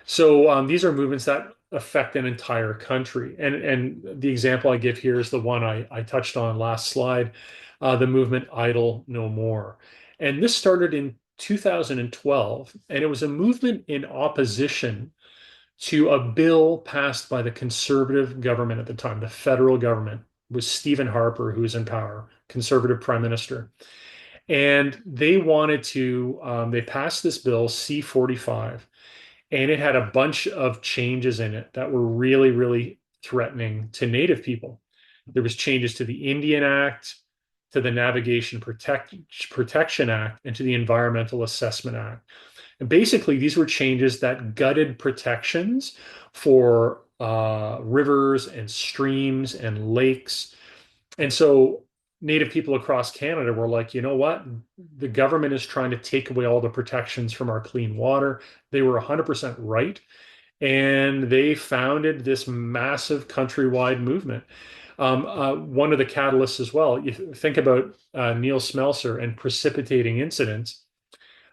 So these are movements that affect an entire country. And the example I give here is the one I touched on last slide, the movement Idle No More. And this started in 2012, and it was a movement in opposition to a bill passed by the conservative government at the time, the federal government, with Stephen Harper, who was in power, conservative prime minister. And they wanted to, they passed this bill, C-45, and it had a bunch of changes in it that were really, really threatening to Native people. There was changes to the Indian Act, to the Protection Act, and to the Environmental Assessment Act. And basically, these were changes that gutted protections for rivers and streams and lakes. And so Native people across Canada were like, you know what? The government is trying to take away all the protections from our clean water. They were 100% right. And they founded this massive countrywide movement. One of the catalysts as well, you think about Neil Smelser and precipitating incidents.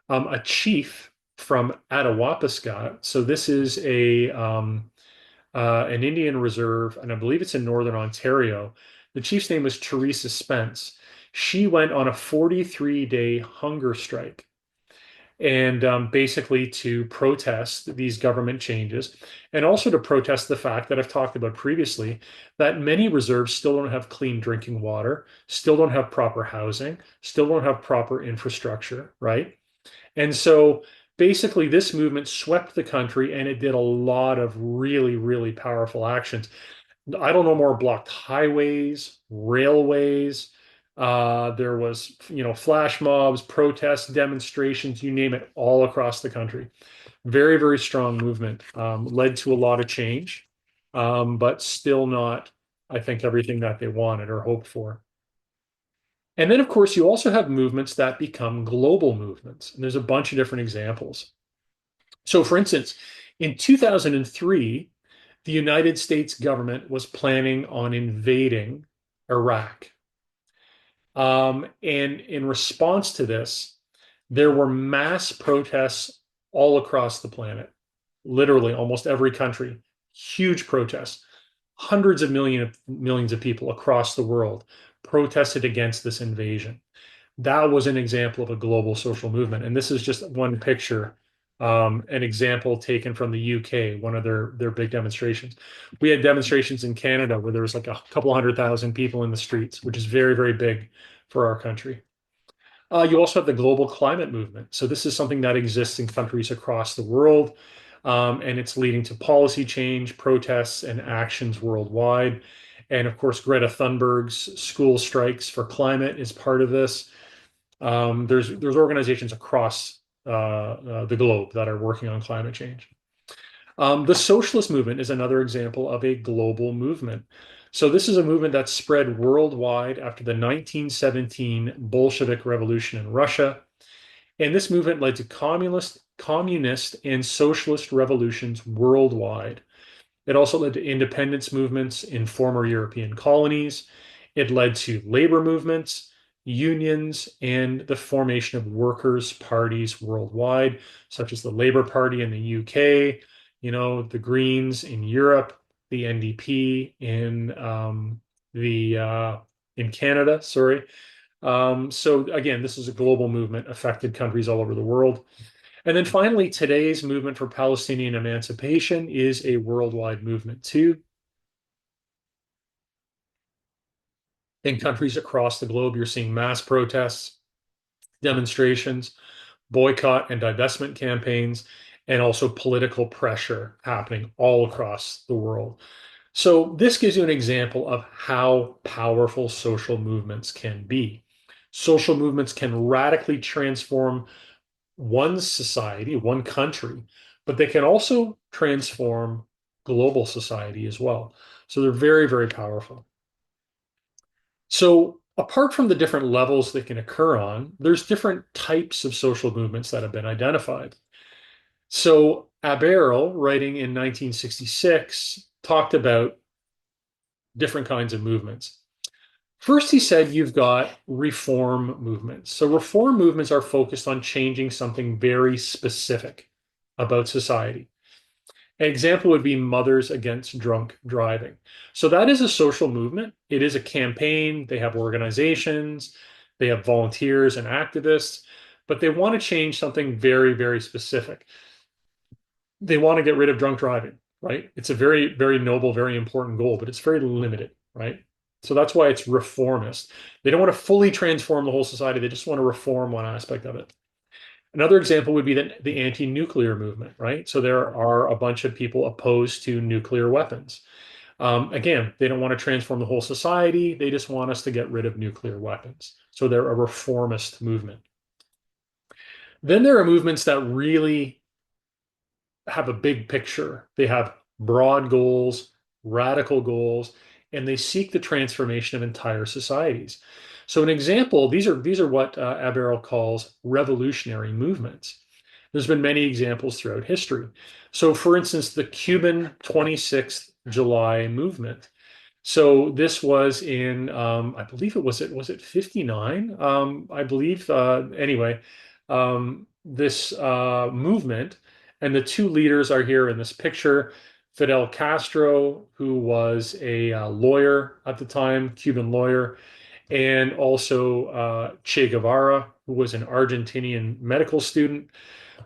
A chief from Attawapiskat, so this is an Indian reserve, and I believe it's in northern Ontario. The chief's name was Teresa Spence. She went on a 43-day hunger strike and basically to protest these government changes and also to protest the fact that I've talked about previously that many reserves still don't have clean drinking water, still don't have proper housing, still don't have proper infrastructure, right? And so basically, this movement swept the country and it did a lot of really, really powerful actions. I don't know more blocked highways, railways. There was, flash mobs, protests, demonstrations, you name it, all across the country. Very, very strong movement. Led to a lot of change, but still not, I think, everything that they wanted or hoped for. And then, of course, you also have movements that become global movements. And there's a bunch of different examples. So, for instance, in 2003, the United States government was planning on invading Iraq. And in response to this, there were mass protests all across the planet, literally almost every country, huge protests. Hundreds of millions of people across the world protested against this invasion. That was an example of a global social movement. And this is just one picture, an example taken from the UK, one of their big demonstrations. We had demonstrations in Canada where there was like a couple 100,000 people in the streets, which is very, very big for our country. You also have the global climate movement. So this is something that exists in countries across the world, and it's leading to policy change, protests, and actions worldwide. And of course, Greta Thunberg's school strikes for climate is part of this. There's organizations across the globe that are working on climate change. The socialist movement is another example of a global movement. So this is a movement that spread worldwide after the 1917 Bolshevik Revolution in Russia. And this movement led to communist and socialist revolutions worldwide. It also led to independence movements in former European colonies. It led to labor movements, unions, and the formation of workers' parties worldwide, such as the Labour Party in the UK, the Greens in Europe, the NDP in Canada, sorry. So again, this is a global movement, affected countries all over the world. And then finally, today's movement for Palestinian emancipation is a worldwide movement too. In countries across the globe, you're seeing mass protests, demonstrations, boycott and divestment campaigns, and also political pressure happening all across the world. So, this gives you an example of how powerful social movements can be. Social movements can radically transform one society, one country, but they can also transform global society as well. So, they're very, very powerful. So, apart from the different levels they can occur on, there's different types of social movements that have been identified. So, Aberle, writing in 1966, talked about different kinds of movements. First, he said you've got reform movements. So, reform movements are focused on changing something very specific about society. An example would be Mothers Against Drunk Driving. So that is a social movement. It is a campaign. They have organizations, they have volunteers and activists, but they want to change something very, very specific. They want to get rid of drunk driving, right? It's a very, very noble, very important goal, but it's very limited, right? So that's why it's reformist. They don't want to fully transform the whole society. They just want to reform one aspect of it. Another example would be the anti-nuclear movement, right? So there are a bunch of people opposed to nuclear weapons. Again, they don't want to transform the whole society. They just want us to get rid of nuclear weapons. So they're a reformist movement. Then there are movements that really have a big picture. They have broad goals, radical goals, and they seek the transformation of entire societies. So an example, these are what Aberle calls revolutionary movements. There's been many examples throughout history. So for instance, the Cuban 26th July movement. So this was in, I believe was it 59? I believe, anyway, this movement, and the two leaders are here in this picture. Fidel Castro, who was a lawyer at the time, Cuban lawyer, and also Che Guevara, who was an Argentinian medical student.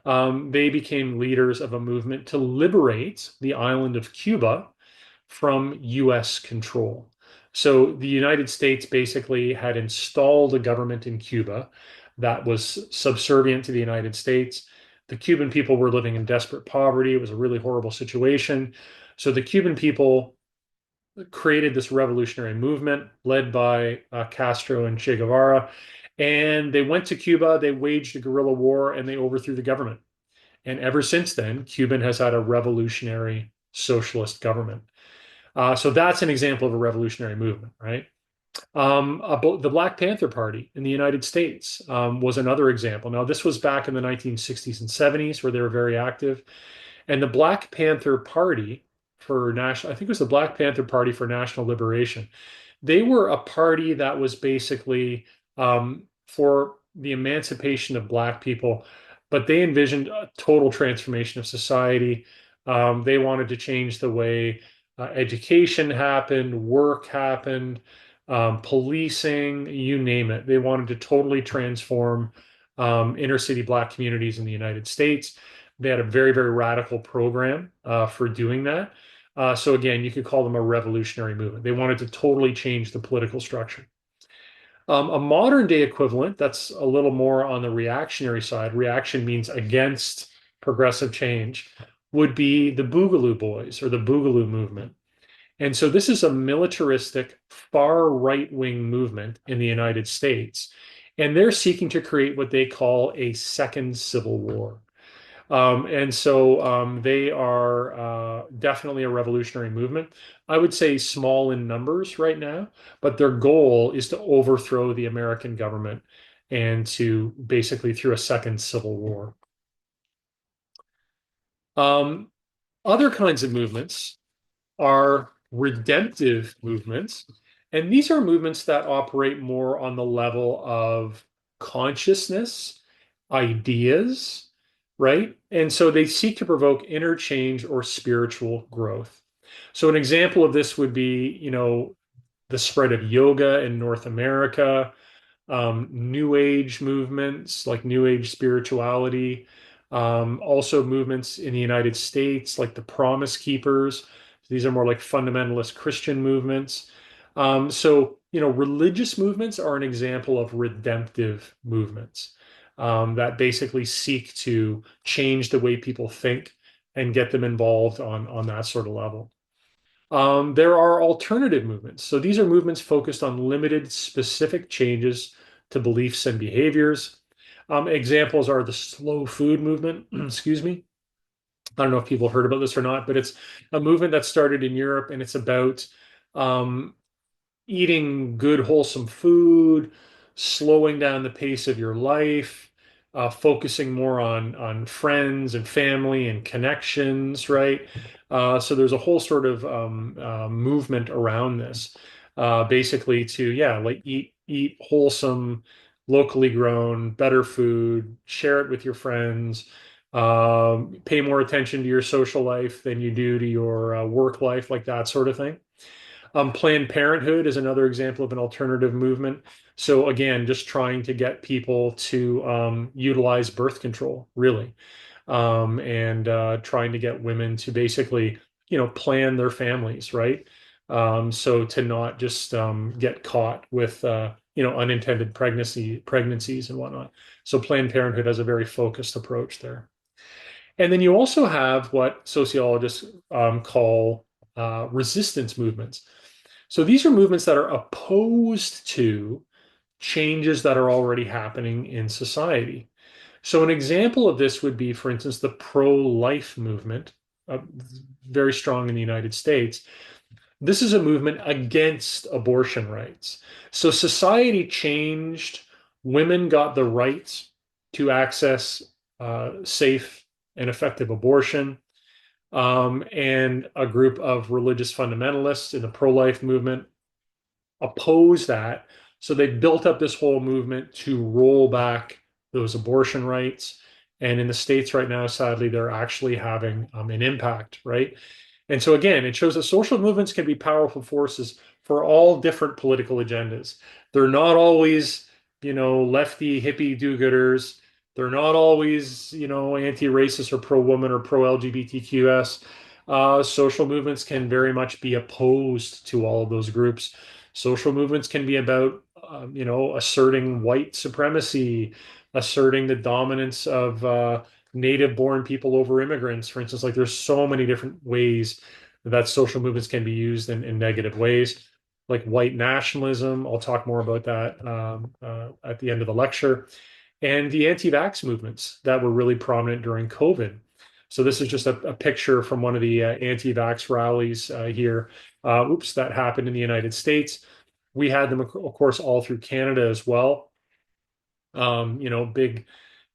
They became leaders of a movement to liberate the island of Cuba from US control. So the United States basically had installed a government in Cuba that was subservient to the United States. The Cuban people were living in desperate poverty. It was a really horrible situation. So the Cuban people created this revolutionary movement led by Castro and Che Guevara. And they went to Cuba, they waged a guerrilla war, and they overthrew the government. And ever since then, Cuba has had a revolutionary socialist government. So that's an example of a revolutionary movement, right? The Black Panther Party in the United States was another example. Now, this was back in the 1960s and 70s where they were very active. And the Black Panther Party for national, I think it was the Black Panther Party for National Liberation. They were a party that was basically for the emancipation of Black people, but they envisioned a total transformation of society. They wanted to change the way education happened, work happened, policing, you name it. They wanted to totally transform inner city Black communities in the United States. They had a very, very radical program for doing that. So again, you could call them a revolutionary movement. They wanted to totally change the political structure. A modern day equivalent, that's a little more on the reactionary side. Reaction means against progressive change, would be the Boogaloo Boys or the Boogaloo movement. And so this is a militaristic, far right-wing movement in the United States. And they're seeking to create what they call a second civil war. And so they are definitely a revolutionary movement. I would say small in numbers right now, but their goal is to overthrow the American government and to basically through a second civil war. Um, Other kinds of movements are redemptive movements. And these are movements that operate more on the level of consciousness, ideas, right? And so they seek to provoke interchange or spiritual growth. So an example of this would be, the spread of yoga in North America, New Age movements like New Age spirituality, Also movements in the United States, like the Promise Keepers. These are more like fundamentalist Christian movements. Religious movements are an example of redemptive movements that basically seek to change the way people think and get them involved on that sort of level. There are alternative movements. So these are movements focused on limited, specific changes to beliefs and behaviors. Examples are the slow food movement, excuse me. I don't know if people have heard about this or not, but it's a movement that started in Europe and it's about um, eating good, wholesome food, slowing down the pace of your life, focusing more on friends and family and connections, right? So there's a whole sort of movement around this, basically to yeah, like eat wholesome, locally grown, better food, share it with your friends. Pay more attention to your social life than you do to your work life, like that sort of thing. Planned Parenthood is another example of an alternative movement. So again, just trying to get people to utilize birth control, really, and trying to get women to basically, plan their families, right? So to not just get caught with, unintended pregnancies and whatnot. So Planned Parenthood has a very focused approach there. And then you also have what sociologists call resistance movements. So these are movements that are opposed to changes that are already happening in society. So an example of this would be, for instance, the pro-life movement, uh, very strong in the United States. This is a movement against abortion rights. So society changed. Women got the right to access safe and effective abortion. And a group of religious fundamentalists in the pro-life movement oppose that. So they built up this whole movement to roll back those abortion rights. And in the States right now, sadly, they're actually having an impact, right? And so again, it shows that social movements can be powerful forces for all different political agendas. They're not always, lefty hippie do-gooders. They're not always, anti-racist or pro-woman or pro-LGBTQS. Social movements can very much be opposed to all of those groups. Social movements can be about, asserting white supremacy, asserting the dominance of native-born people over immigrants. For instance, like there's so many different ways that social movements can be used in negative ways, like white nationalism. I'll talk more about that at the end of the lecture, and the anti-vax movements that were really prominent during COVID. So this is just a picture from one of the anti-vax rallies here. That happened in the United States. We had them, of course, all through Canada as well.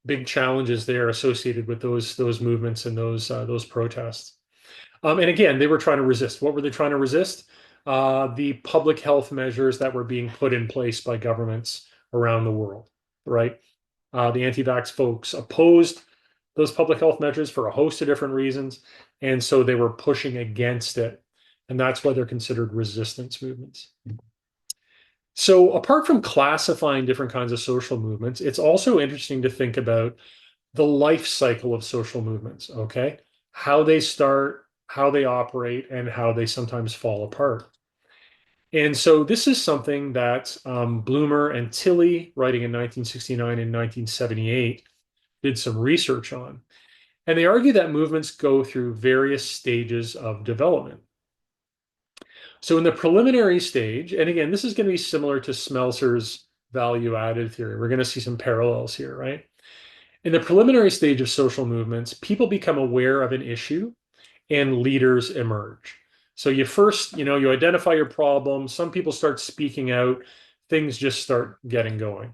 Big challenges there associated with those movements and those protests. And again, they were trying to resist. What were they trying to resist? The public health measures that were being put in place by governments around the world, right? The anti-vax folks opposed those public health measures for a host of different reasons, and so they were pushing against it, and that's why they're considered resistance movements. So apart from classifying different kinds of social movements, it's also interesting to think about the life cycle of social movements, okay? How they start, how they operate, and how they sometimes fall apart. And so this is something that Bloomer and Tilley, writing in 1969 and 1978, did some research on. And they argue that movements go through various stages of development. So in the preliminary stage, and again, this is going to be similar to Smelser's value added theory. We're going to see some parallels here, right? In the preliminary stage of social movements, people become aware of an issue and leaders emerge. So you first, you identify your problem. Some people start speaking out. Things just start getting going.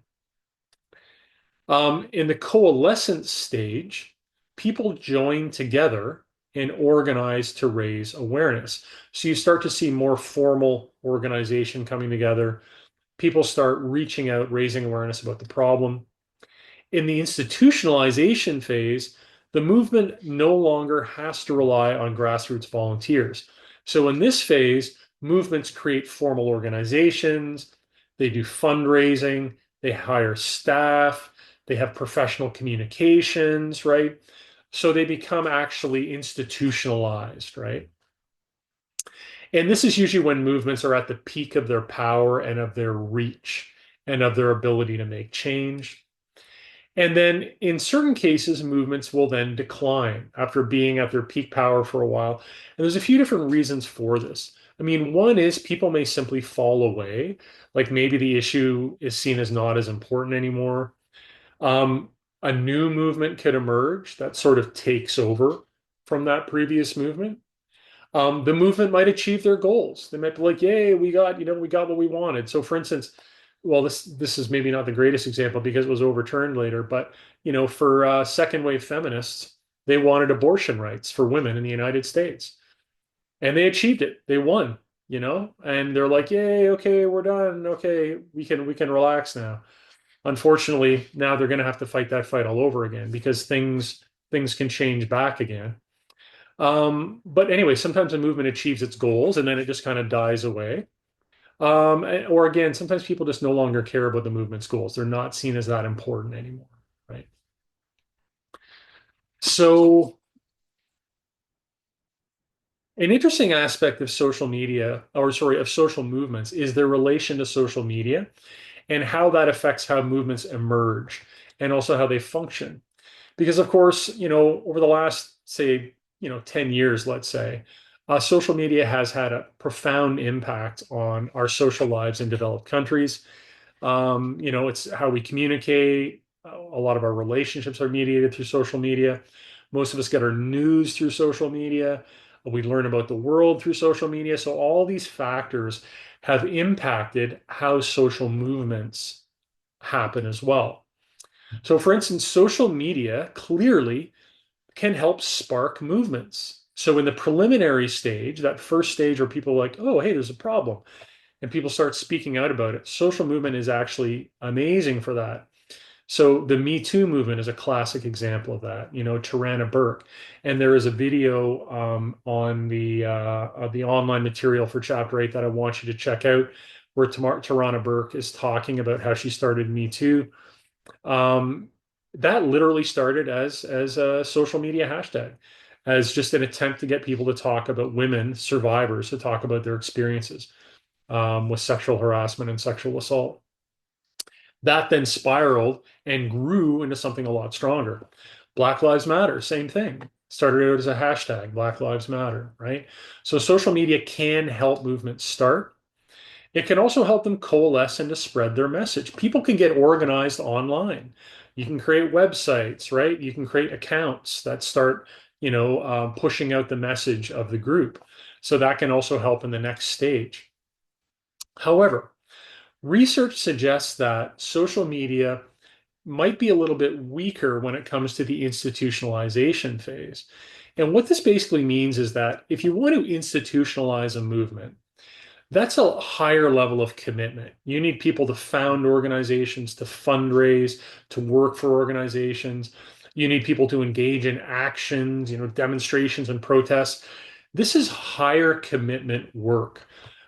In the coalescence stage, people join together and organize to raise awareness. So you start to see more formal organization coming together. People start reaching out, raising awareness about the problem. In the institutionalization phase, the movement no longer has to rely on grassroots volunteers. So in this phase, movements create formal organizations, they do fundraising, they hire staff, They have professional communications, right? So they become actually institutionalized, right? And this is usually when movements are at the peak of their power and of their reach and of their ability to make change. And then in certain cases, movements will then decline after being at their peak power for a while. And there's a few different reasons for this. I mean, one is people may simply fall away, like maybe the issue is seen as not as important anymore. Um, a new movement could emerge that sort of takes over from that previous movement. The movement might achieve their goals. They might be like, "Yay, we got what we wanted." So, for instance, well, this is maybe not the greatest example because it was overturned later, but for second wave feminists, they wanted abortion rights for women in the United States, and they achieved it. They won, and they're like, "Yay, okay, we're done. Okay, we can relax now." Unfortunately, now they're going to have to fight that fight all over again because things can change back again. But anyway, sometimes a movement achieves its goals and then it just kind of dies away. Or again, sometimes people just no longer care about the movement's goals. They're not seen as that important anymore, right? So, an interesting aspect of social media, or sorry, of social movements, is their relation to social media and how that affects how movements emerge and also how they function. Because of course, over the last, say, 10 years, let's say, social media has had a profound impact on our social lives in developed countries. It's how we communicate. A lot of our relationships are mediated through social media. Most of us get our news through social media. We learn about the world through social media. So all these factors have impacted how social movements happen as well. So, for instance, social media clearly can help spark movements. So, in the preliminary stage, that first stage where people are like, oh, hey, there's a problem, and people start speaking out about it, social movement is actually amazing for that. So, the Me Too movement is a classic example of that, Tarana Burke. And there is a video on the online material for Chapter 8 that I want you to check out, where Tarana Burke is talking about how she started Me Too. um, that literally started as a social media hashtag, as just an attempt to get people to talk about women survivors, to talk about their experiences with sexual harassment and sexual assault. That then spiraled and grew into something a lot stronger. Black Lives Matter, same thing. Started out as a hashtag, Black Lives Matter, right? So social media can help movements start. It can also help them coalesce and to spread their message. People can get organized online. You can create websites, right? You can create accounts that start, pushing out the message of the group. So that can also help in the next stage. However, research suggests that social media might be a little bit weaker when it comes to the institutionalization phase. And what this basically means is that if you want to institutionalize a movement, that's a higher level of commitment. You need people to found organizations, to fundraise, to work for organizations. You need people to engage in actions, demonstrations and protests. This is higher commitment work.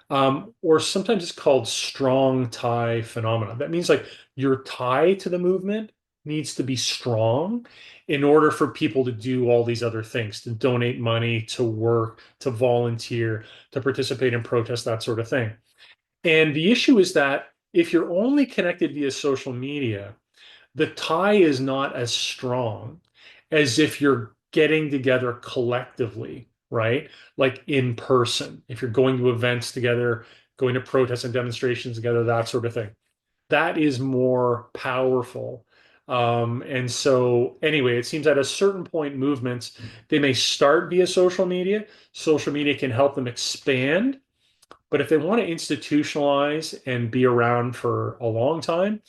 Or sometimes it's called strong tie phenomena. That means like your tie to the movement needs to be strong in order for people to do all these other things, to donate money, to work, to volunteer, to participate in protests, that sort of thing. And the issue is that if you're only connected via social media, the tie is not as strong as if you're getting together collectively, right? Like in person, if you're going to events together, going to protests and demonstrations together, that sort of thing. That is more powerful. And so, anyway, it seems at a certain point, movements, they may start via social media. Social media can help them expand, but if they want to institutionalize and be around for a long time,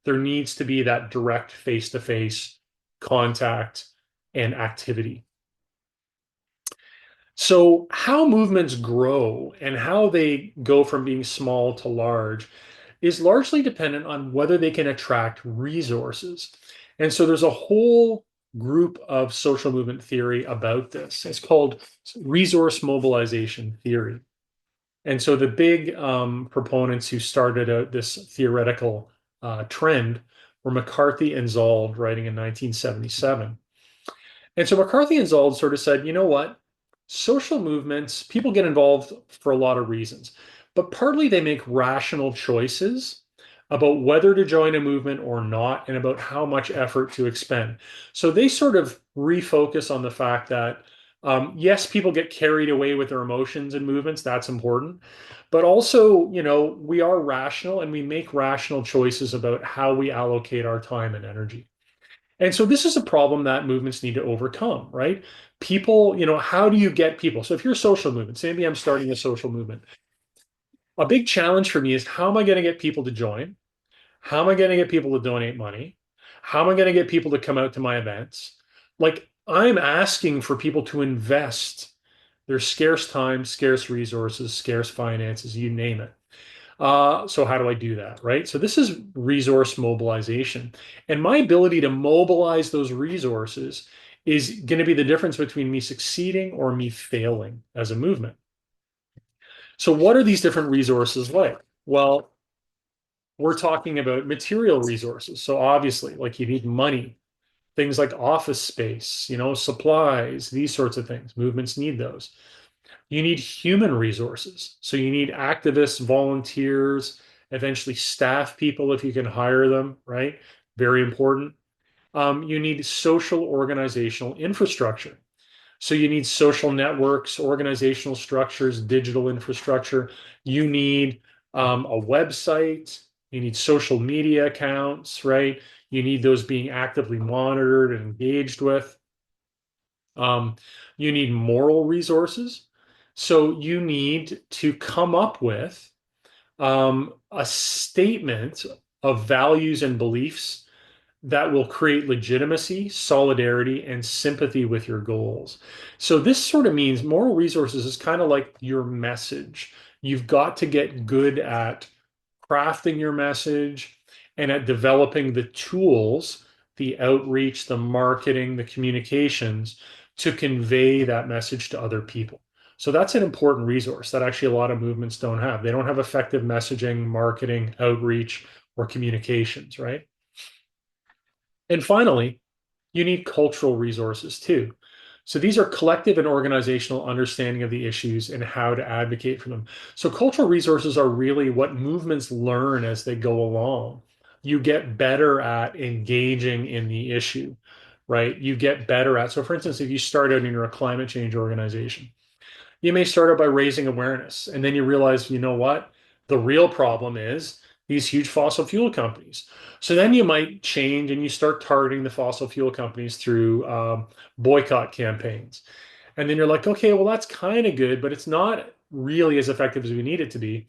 there needs to be that direct face-to-face contact and activity. So, how movements grow and how they go from being small to large is largely dependent on whether they can attract resources. And so, there's a whole group of social movement theory about this. It's called resource mobilization theory. And so the big proponents who started this theoretical trend were McCarthy and Zold writing in 1977. And so McCarthy and Zold sort of said, you know what? Social movements, people get involved for a lot of reasons, but partly they make rational choices about whether to join a movement or not and about how much effort to expend. So they sort of refocus on the fact that, yes, people get carried away with their emotions and movements. That's important. But also, we are rational and we make rational choices about how we allocate our time and energy. And so this is a problem that movements need to overcome, right? People, how do you get people? So if you're a social movement, say maybe I'm starting a social movement, a big challenge for me is how am I going to get people to join? How am I going to get people to donate money? How am I going to get people to come out to my events? Like I'm asking for people to invest their scarce time, scarce resources, scarce finances, you name it. So how do I do that, right? So this is resource mobilization. And my ability to mobilize those resources is going to be the difference between me succeeding or me failing as a movement. So what are these different resources like? Well, we're talking about material resources. So obviously, like you need money, things like office space, supplies, these sorts of things. Movements need those. You need human resources. So you need activists, volunteers, eventually staff people if you can hire them, right? Very important. You need social organizational infrastructure. So you need social networks, organizational structures, digital infrastructure. You need a website. You need social media accounts, right? You need those being actively monitored and engaged with. Um, you need moral resources. So you need to come up with a statement of values and beliefs that will create legitimacy, solidarity, and sympathy with your goals. So this sort of means moral resources is kind of like your message. You've got to get good at crafting your message and at developing the tools, the outreach, the marketing, the communications to convey that message to other people. So that's an important resource that actually a lot of movements don't have. They don't have effective messaging, marketing, outreach, or communications, right? And finally, you need cultural resources too. So these are collective and organizational understanding of the issues and how to advocate for them. So cultural resources are really what movements learn as they go along. You get better at engaging in the issue, right? You get better at, so for instance, if you start out and you're a climate change organization, you may start out by raising awareness, and then you realize, you know what? The real problem is these huge fossil fuel companies. So then you might change and you start targeting the fossil fuel companies through boycott campaigns. And then you're like, okay, well, that's kind of good, but it's not really as effective as we need it to be.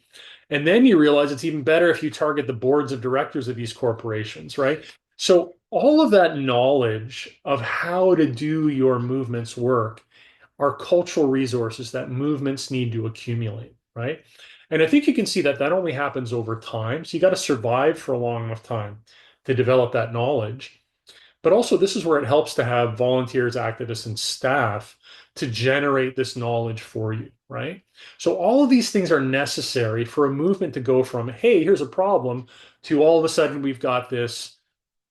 And then you realize it's even better if you target the boards of directors of these corporations, right? So all of that knowledge of how to do your movement's work are cultural resources that movements need to accumulate, right? And I think you can see that that only happens over time. So you got to survive for a long enough time to develop that knowledge. But also, this is where it helps to have volunteers, activists, and staff to generate this knowledge for you, right? So all of these things are necessary for a movement to go from, hey, here's a problem, to all of a sudden we've got this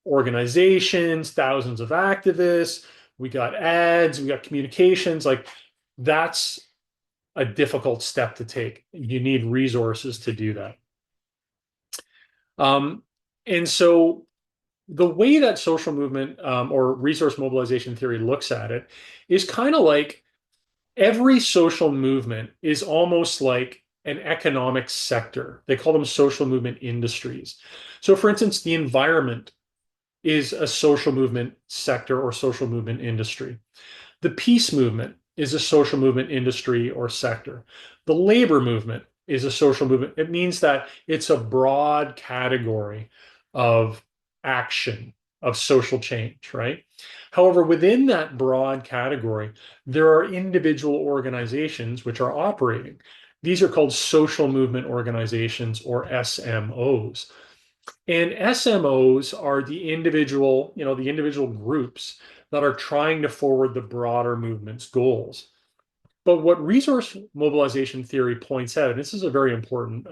organizations, thousands of activists, we got ads, we got communications. Like that's a difficult step to take. You need resources to do that. Um, and so the way that social movement or resource mobilization theory looks at it is kind of like every social movement is almost like an economic sector. They call them social movement industries. So, for instance, the environment is a social movement sector or social movement industry. The peace movement is a social movement industry or sector. The labor movement is a social movement. It means that it's a broad category of action, of social change, right? However, within that broad category, there are individual organizations which are operating. These are called social movement organizations or SMOs. And SMOs are the individual groups that are trying to forward the broader movement's goals. But what resource mobilization theory points out, and this is a very important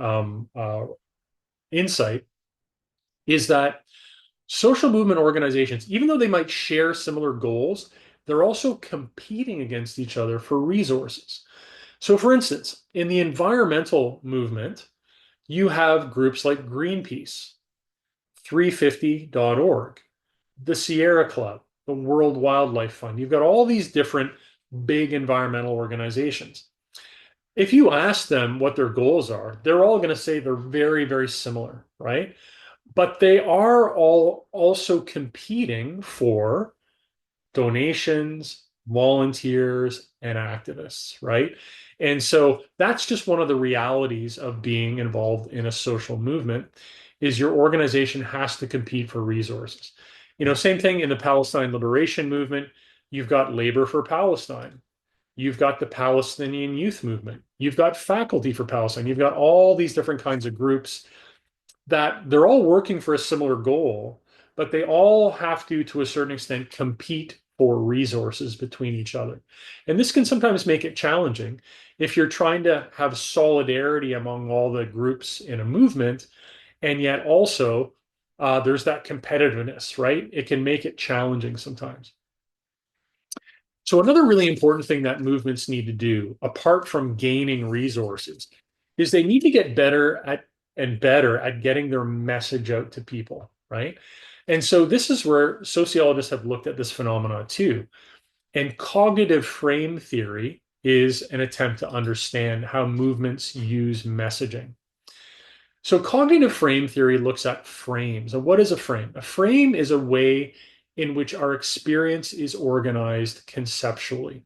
insight, is that Social movement organizations, even though they might share similar goals, they're also competing against each other for resources. So, for instance, in the environmental movement, you have groups like Greenpeace, 350.org, the Sierra Club, the World Wildlife Fund. You've got all these different big environmental organizations. If you ask them what their goals are, they're all going to say they're very, very similar, right? But they are all also competing for donations, volunteers, and activists, right? And so that's just one of the realities of being involved in a social movement is your organization has to compete for resources. Same thing in the Palestine liberation movement. You've got Labor for Palestine. You've got the Palestinian Youth Movement. You've got Faculty for Palestine. You've got all these different kinds of groups that they're all working for a similar goal, but they all have to a certain extent, compete for resources between each other. And this can sometimes make it challenging if you're trying to have solidarity among all the groups in a movement, and yet also there's that competitiveness, right? It can make it challenging sometimes. So another really important thing that movements need to do, apart from gaining resources, is they need to get better at getting their message out to people, right? And so this is where sociologists have looked at this phenomena too. And cognitive frame theory is an attempt to understand how movements use messaging. So cognitive frame theory looks at frames. And what is a frame? A frame is a way in which our experience is organized conceptually.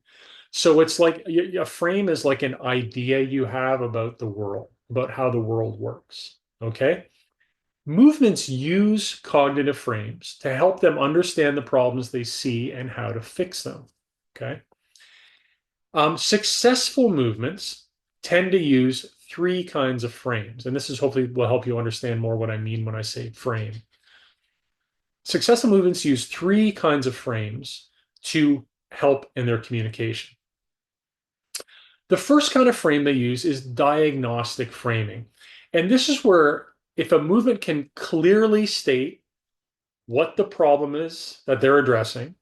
So it's like a frame is like an idea you have about the world, about how the world works. Okay. Movements use cognitive frames to help them understand the problems they see and how to fix them. Okay. Successful movements tend to use three kinds of frames. And this is hopefully will help you understand more what I mean when I say frame. Successful movements use three kinds of frames to help in their communication. The first kind of frame they use is diagnostic framing. And this is where if a movement can clearly state what the problem is that they're addressing,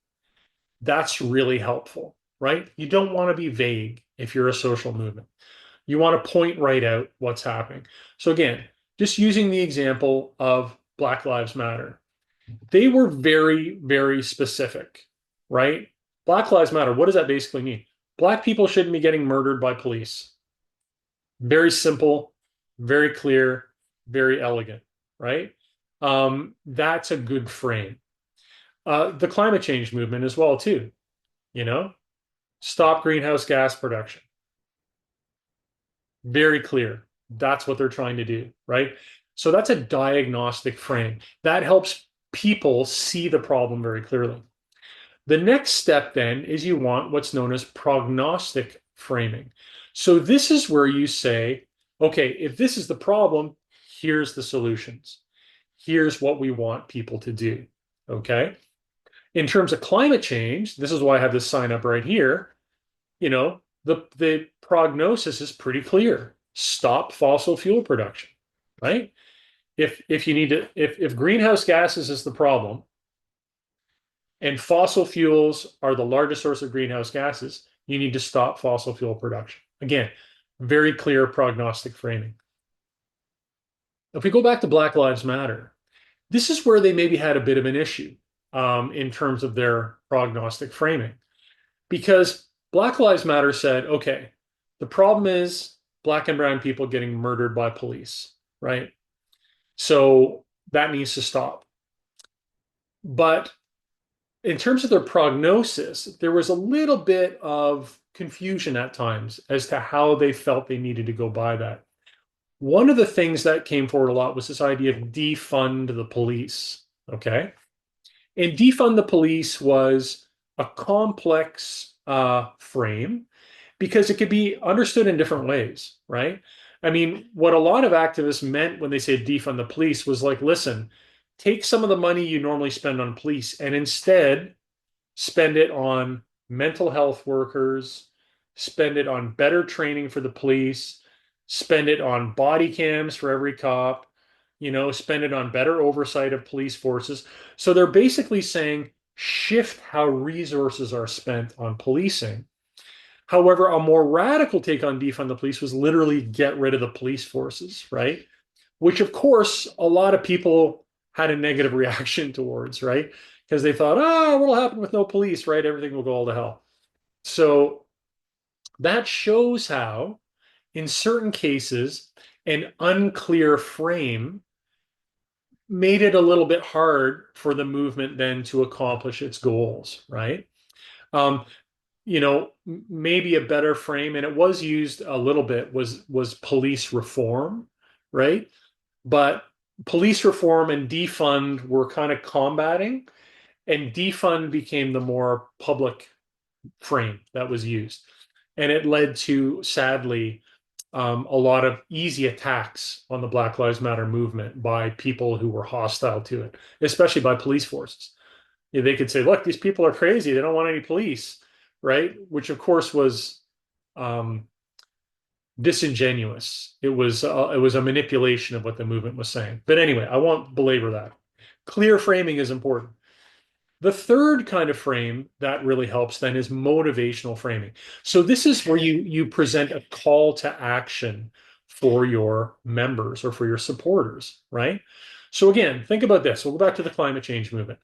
that's really helpful, right? You don't want to be vague if you're a social movement. You want to point right out what's happening. So again, just using the example of Black Lives Matter, they were very, very specific, right? Black Lives Matter, what does that basically mean? Black people shouldn't be getting murdered by police. Very simple, very clear, very elegant, right? That's a good frame. The climate change movement as well, too, you know, stop greenhouse gas production. Very clear. That's what they're trying to do, right? So that's a diagnostic frame. That helps people see the problem very clearly. The next step then is you want what's known as prognostic framing. So this is where you say, okay, if this is the problem, here's the solutions. Here's what we want people to do. Okay. In terms of climate change, this is why I have this sign up right here. The prognosis is pretty clear. Stop fossil fuel production, right? If you need to, if greenhouse gases is the problem, and fossil fuels are the largest source of greenhouse gases, you need to stop fossil fuel production. Again, very clear prognostic framing. If we go back to Black Lives Matter, this is where they maybe had a bit of an issue in terms of their prognostic framing. Because Black Lives Matter said, okay, the problem is Black and brown people getting murdered by police, right? So that needs to stop. But in terms of their prognosis, there was a little bit of confusion at times as to how they felt they needed to go by that. One of the things that came forward a lot was this idea of defund the police. Okay. And defund the police was a complex frame because it could be understood in different ways, right? I mean, what a lot of activists meant when they said defund the police was like, listen, take some of the money you normally spend on police and instead spend it on mental health workers, spend it on better training for the police, spend it on body cams for every cop, spend it on better oversight of police forces. So they're basically saying shift how resources are spent on policing. However, a more radical take on defund the police was literally get rid of the police forces, right? Which, of course, a lot of people had a negative reaction towards, right? Because they thought, what'll happen with no police, right? Everything will go all to hell. So that shows how, in certain cases, an unclear frame made it a little bit hard for the movement then to accomplish its goals, right? Um, maybe a better frame, and it was used a little bit, was police reform, right? But police reform and defund were kind of combating, and defund became the more public frame that was used. And it led to, sadly, a lot of easy attacks on the Black Lives Matter movement by people who were hostile to it, especially by police forces. They could say, look, these people are crazy. They don't want any police, right? Which, of course, was um, disingenuous. It was a manipulation of what the movement was saying. But anyway, I won't belabor that. Clear framing is important. The third kind of frame that really helps then is motivational framing. So this is where you present a call to action for your members or for your supporters, right? So again, think about this. We'll go back to the climate change movement.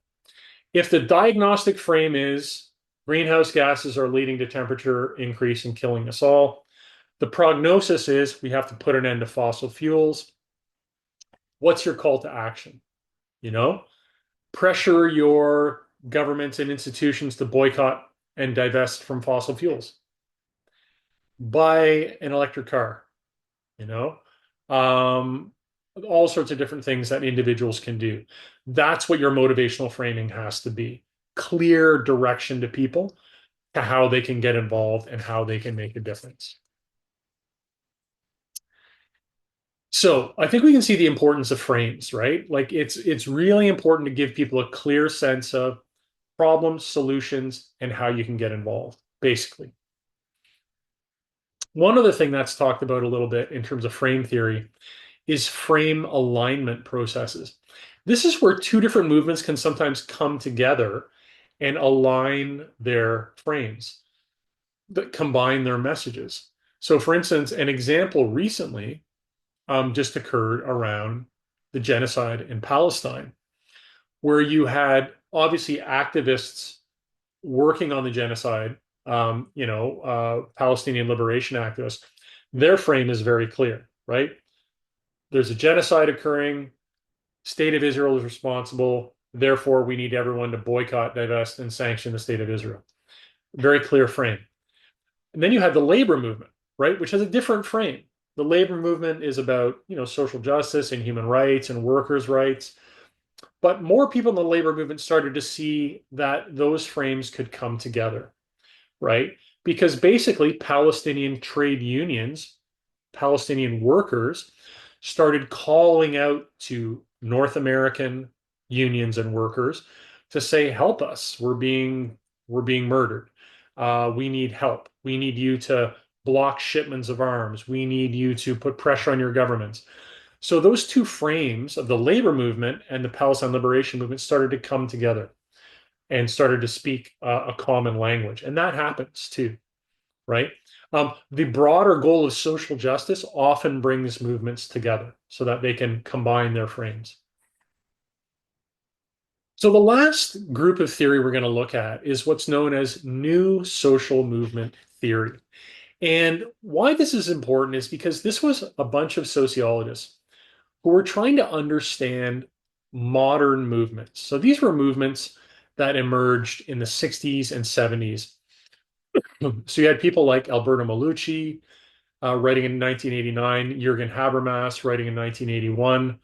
If the diagnostic frame is greenhouse gases are leading to temperature increase and killing us all, the prognosis is we have to put an end to fossil fuels. What's your call to action? You know, pressure your governments and institutions to boycott and divest from fossil fuels. Buy an electric car, you know, um, all sorts of different things that individuals can do. That's what your motivational framing has to be. Clear direction to people to how they can get involved and how they can make a difference. So I think we can see the importance of frames, right? Like it's really important to give people a clear sense of problems, solutions, and how you can get involved, basically. One other thing that's talked about a little bit in terms of frame theory is frame alignment processes. This is where two different movements can sometimes come together and align their frames that combine their messages. So, for instance, an example recently just occurred around the genocide in Palestine, where you had obviously activists working on the genocide, Palestinian liberation activists. Their frame is very clear, right? There's a genocide occurring. State of Israel is responsible. Therefore, we need everyone to boycott, divest, and sanction the state of Israel. Very clear frame. And then you have the labor movement, right, which has a different frame. The labor movement is about, social justice and human rights and workers' rights. But more people in the labor movement started to see that those frames could come together, right? Because basically, Palestinian trade unions, Palestinian workers, started calling out to North American unions and workers to say, "Help us! We're being murdered. We need help. We need you to block shipments of arms. We need you to put pressure on your governments." So those two frames of the labor movement and the Palestine liberation movement started to come together and started to speak a common language. And that happens too, right? The broader goal of social justice often brings movements together so that they can combine their frames. So the last group of theory we're going to look at is what's known as new social movement theory. And why this is important is because this was a bunch of sociologists who were trying to understand modern movements. So these were movements that emerged in the 60s and 70s. So you had people like Alberto Malucci writing in 1989, Jürgen Habermas writing in 1981.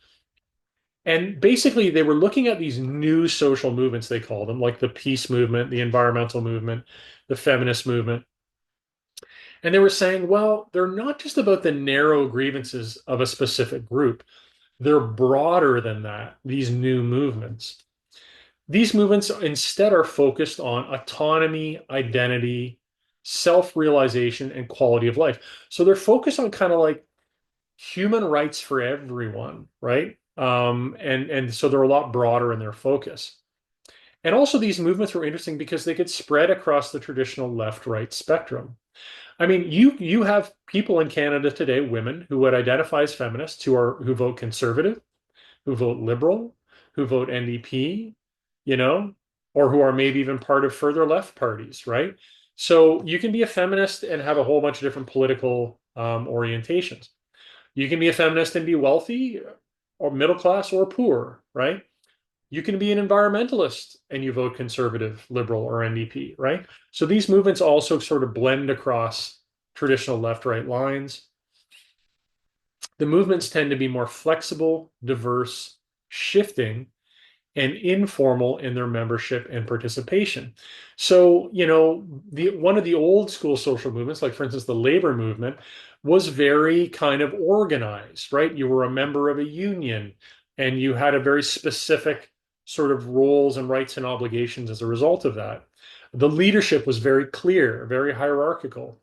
And basically, they were looking at these new social movements, they called them, like the peace movement, the environmental movement, the feminist movement. And they were saying, well, they're not just about the narrow grievances of a specific group. They're broader than that, these new movements. These movements instead are focused on autonomy, identity, self-realization, and quality of life. So they're focused on kind of like human rights for everyone, right? And so they're a lot broader in their focus. And also these movements were interesting because they could spread across the traditional left-right spectrum. I mean, you have people in Canada today, women who would identify as feminists who vote conservative, who vote liberal, who vote NDP, you know, or who are maybe even part of further left parties, right? So you can be a feminist and have a whole bunch of different political orientations. You can be a feminist and be wealthy or middle class or poor, right? You can be an environmentalist and you vote conservative, liberal, or NDP, right? So these movements also sort of blend across traditional left-right lines. The movements tend to be more flexible, diverse, shifting, and informal in their membership and participation. So, one of the old school social movements, like for instance, the labor movement, was very kind of organized, right? You were a member of a union and you had a very specific sort of roles and rights and obligations as a result of that. The leadership was very clear, very hierarchical.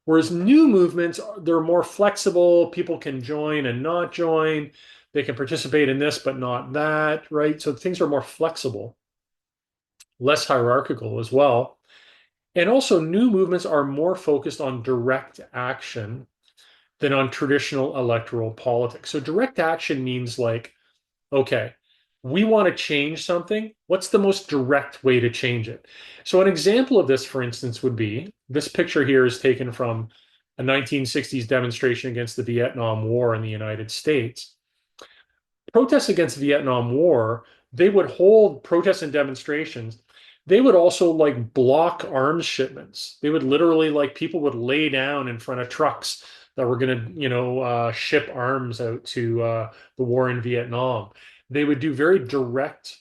Whereas new movements, they're more flexible. People can join and not join. They can participate in this, but not that, right? So things are more flexible, less hierarchical as well. And also, new movements are more focused on direct action than on traditional electoral politics. So direct action means like, okay, we want to change something. What's the most direct way to change it? So an example of this, for instance, would be this picture here is taken from a 1960s demonstration against the Vietnam War in the United States. Protests against the Vietnam War, they would hold protests and demonstrations. They would also like block arms shipments. They would literally like people would lay down in front of trucks that were going to, ship arms out to the war in Vietnam. They would do very direct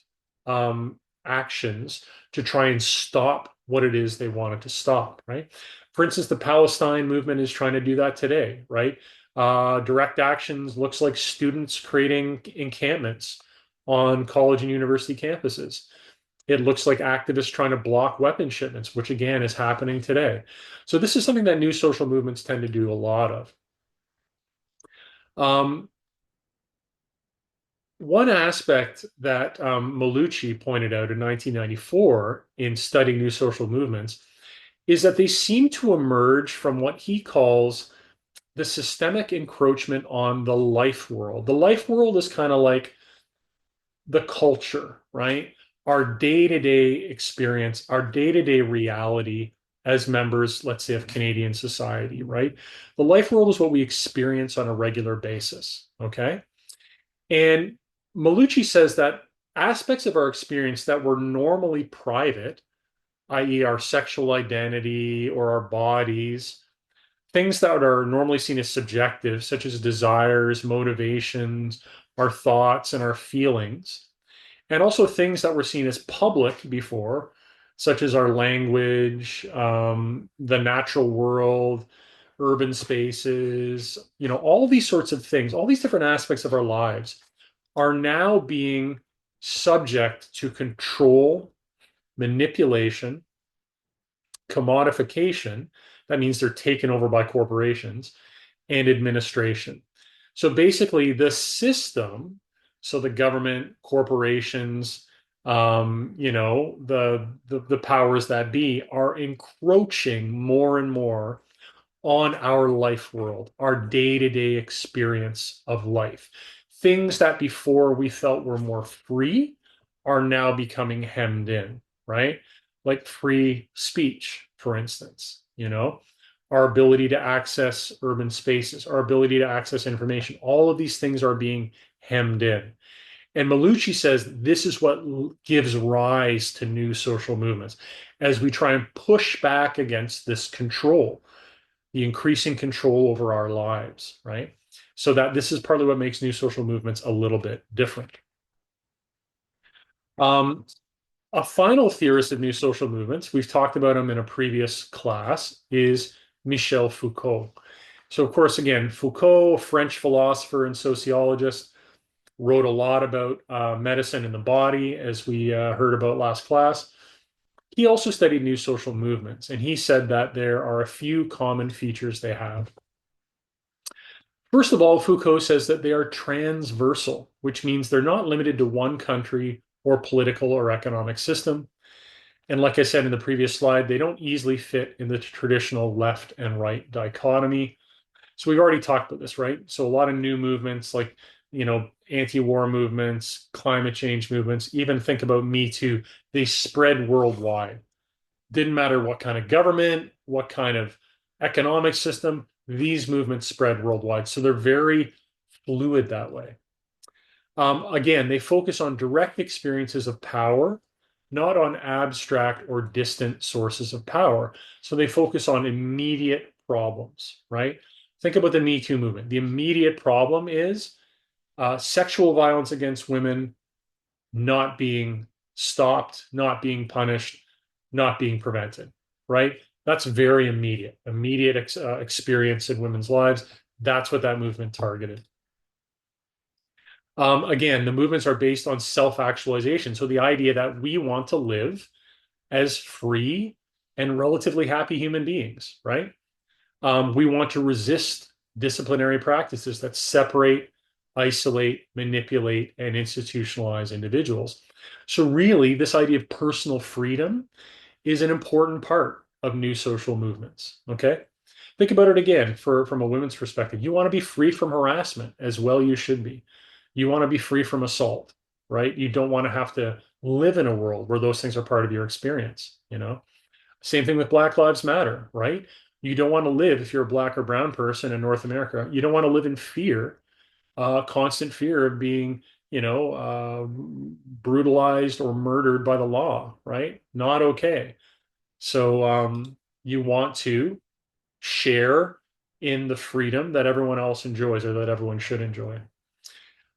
actions to try and stop what it is they wanted to stop, right? For instance, the Palestine movement is trying to do that today, right? Direct actions looks like students creating encampments on college and university campuses. It looks like activists trying to block weapon shipments, which again is happening today. So this is something that new social movements tend to do a lot of. Um, One aspect that Malucci pointed out in 1994 in studying new social movements is that they seem to emerge from what he calls the systemic encroachment on the life world. The life world is kind of like the culture, right? Our day-to-day experience, our day-to-day reality as members, let's say, of Canadian society, right? The life world is what we experience on a regular basis, okay? And Malucci says that aspects of our experience that were normally private, i.e., our sexual identity or our bodies, things that are normally seen as subjective, such as desires, motivations, our thoughts, and our feelings, and also things that were seen as public before, such as our language, the natural world, urban spaces, all these sorts of things, all these different aspects of our lives are now being subject to control, manipulation, commodification. That means they're taken over by corporations and administration. So basically, the system, so the government, corporations, the powers that be are encroaching more and more on our life world, our day-to-day experience of life. Things that before we felt were more free are now becoming hemmed in, right? Like free speech, for instance, our ability to access urban spaces, our ability to access information, all of these things are being hemmed in. And Malucci says this is what gives rise to new social movements as we try and push back against this control, the increasing control over our lives, right? So that this is partly what makes new social movements a little bit different. Um, a final theorist of new social movements, we've talked about him in a previous class, is Michel Foucault. So, of course, again, Foucault, French philosopher and sociologist, wrote a lot about medicine and the body, as we heard about last class. He also studied new social movements, and he said that there are a few common features they have. First of all, Foucault says that they are transversal, which means they're not limited to one country or political or economic system. And like I said in the previous slide, they don't easily fit in the traditional left and right dichotomy. So we've already talked about this, right? So a lot of new movements like, anti-war movements, climate change movements, even think about Me Too, they spread worldwide. Didn't matter what kind of government, what kind of economic system, these movements spread worldwide. So they're very fluid that way. Again, they focus on direct experiences of power, not on abstract or distant sources of power. So they focus on immediate problems, right? Think about the Me Too movement. The immediate problem is sexual violence against women not being stopped, not being punished, not being prevented, right? That's very immediate experience in women's lives. That's what that movement targeted. Again, the movements are based on self-actualization. So the idea that we want to live as free and relatively happy human beings, right? We want to resist disciplinary practices that separate, isolate, manipulate, and institutionalize individuals. So really, this idea of personal freedom is an important part of new social movements. Okay. Think about it again from a women's perspective. You want to be free from harassment as well, you should be. You want to be free from assault, right? You don't want to have to live in a world where those things are part of your experience. Same thing with Black Lives Matter, right? You don't want to live, if you're a black or brown person in North America, you don't want to live in fear, constant fear of being, brutalized or murdered by the law, right? Not okay. So you want to share in the freedom that everyone else enjoys or that everyone should enjoy.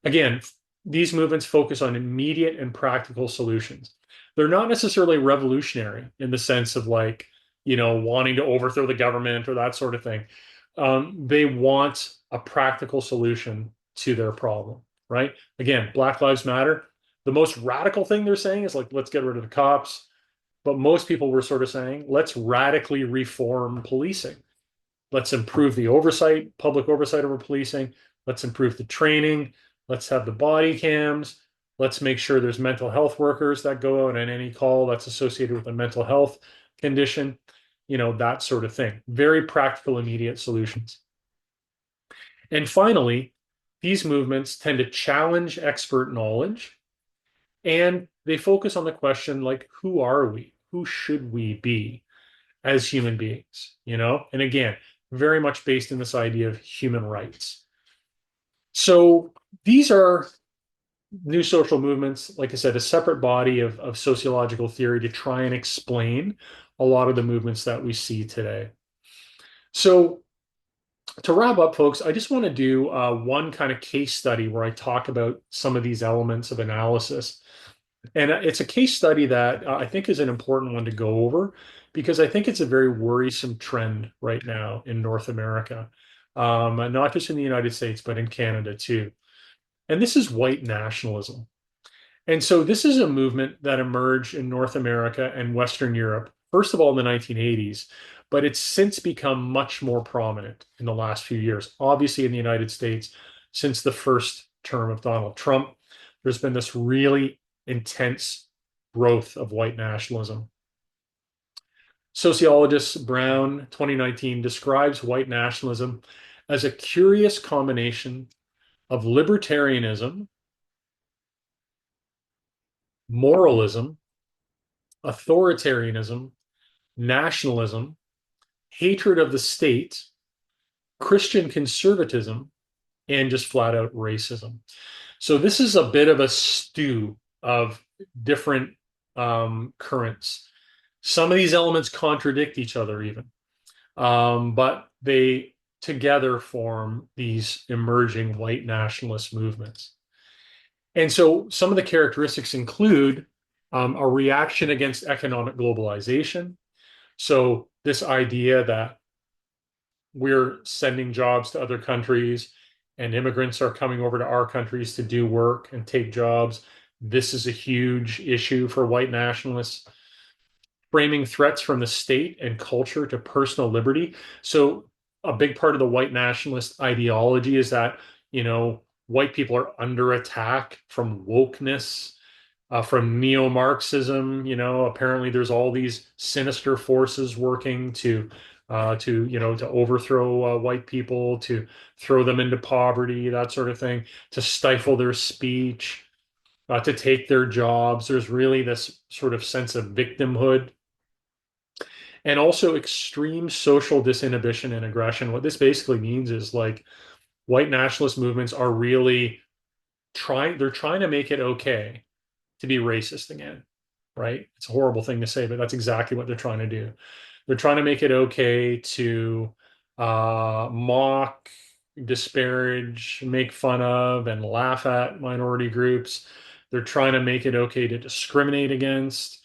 Again, these movements focus on immediate and practical solutions. They're not necessarily revolutionary in the sense of like, wanting to overthrow the government or that sort of thing. They want a practical solution to their problem, right? Again, Black Lives Matter. The most radical thing they're saying is like, let's get rid of the cops. But most people were sort of saying, let's radically reform policing. Let's improve the oversight, public oversight over policing. Let's improve the training. Let's have the body cams. Let's make sure there's mental health workers that go out on any call that's associated with a mental health condition, that sort of thing. Very practical, immediate solutions. And finally, these movements tend to challenge expert knowledge and they focus on the question like, who are we? Who should we be as human beings? And again, very much based in this idea of human rights. So these are new social movements, like I said, a separate body of sociological theory to try and explain a lot of the movements that we see today. So to wrap up, folks, I just want to do one kind of case study where I talk about some of these elements of analysis. And it's a case study that I think is an important one to go over because I think it's a very worrisome trend right now in North America, not just in the United States, but in Canada too. And this is white nationalism. And so this is a movement that emerged in North America and Western Europe, first of all in the 1980s, but it's since become much more prominent in the last few years. Obviously, in the United States, since the first term of Donald Trump, there's been this really intense growth of white nationalism. Sociologist Brown, 2019, describes white nationalism as a curious combination of libertarianism, moralism, authoritarianism, nationalism, hatred of the state, Christian conservatism, and just flat out racism. So this is a bit of a stew of different currents. Some of these elements contradict each other even, but they together form these emerging white nationalist movements. And so some of the characteristics include a reaction against economic globalization. So this idea that we're sending jobs to other countries and immigrants are coming over to our countries to do work and take jobs. This is a huge issue for white nationalists. Framing threats from the state and culture to personal liberty. So a big part of the white nationalist ideology is that, you know, white people are under attack from wokeness, from neo-Marxism. You know, apparently there's all these sinister forces working to overthrow white people, to throw them into poverty, that sort of thing, to stifle their speech, to take their jobs. There's really this sort of sense of victimhood and also extreme social disinhibition and aggression. What this basically means is like white nationalist movements are really they're trying to make it okay to be racist again, right? It's a horrible thing to say, but that's exactly what they're trying to do. They're trying to make it okay to mock, disparage, make fun of, and laugh at minority groups. They're trying to make it okay to discriminate against.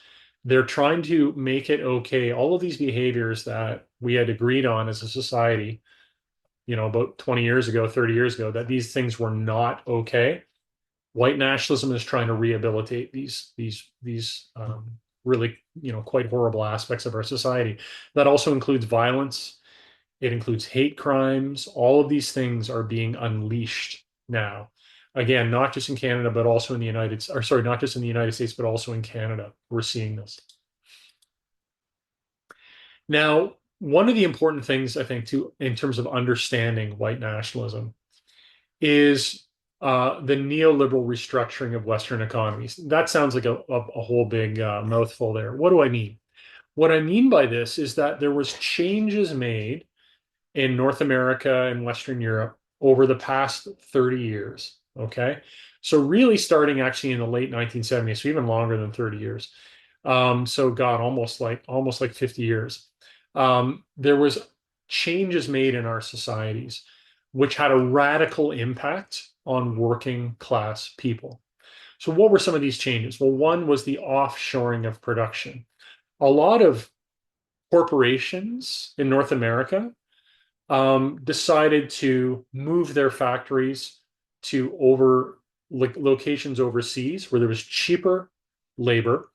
They're trying to make it okay. All of these behaviors that we had agreed on as a society, you know, about 20 years ago, 30 years ago, that these things were not okay. White nationalism is trying to rehabilitate these really, you know, quite horrible aspects of our society. That also includes violence. It includes hate crimes. All of these things are being unleashed now. Again, not just in Canada, but also in the not just in the United States, but also in Canada. We're seeing this. Now, one of the important things I think too, in terms of understanding white nationalism, is the neoliberal restructuring of Western economies. That sounds like a whole big mouthful there. What do I mean? What I mean by this is that there was changes made in North America and Western Europe over the past 30 years. Okay. So really starting actually in the late 1970s, so even longer than 30 years. So God, almost like 50 years. There was changes made in our societies, which had a radical impact on working class people. So what were some of these changes? Well, one was the offshoring of production. A lot of corporations in North America decided to move their factories to locations overseas where there was cheaper labor,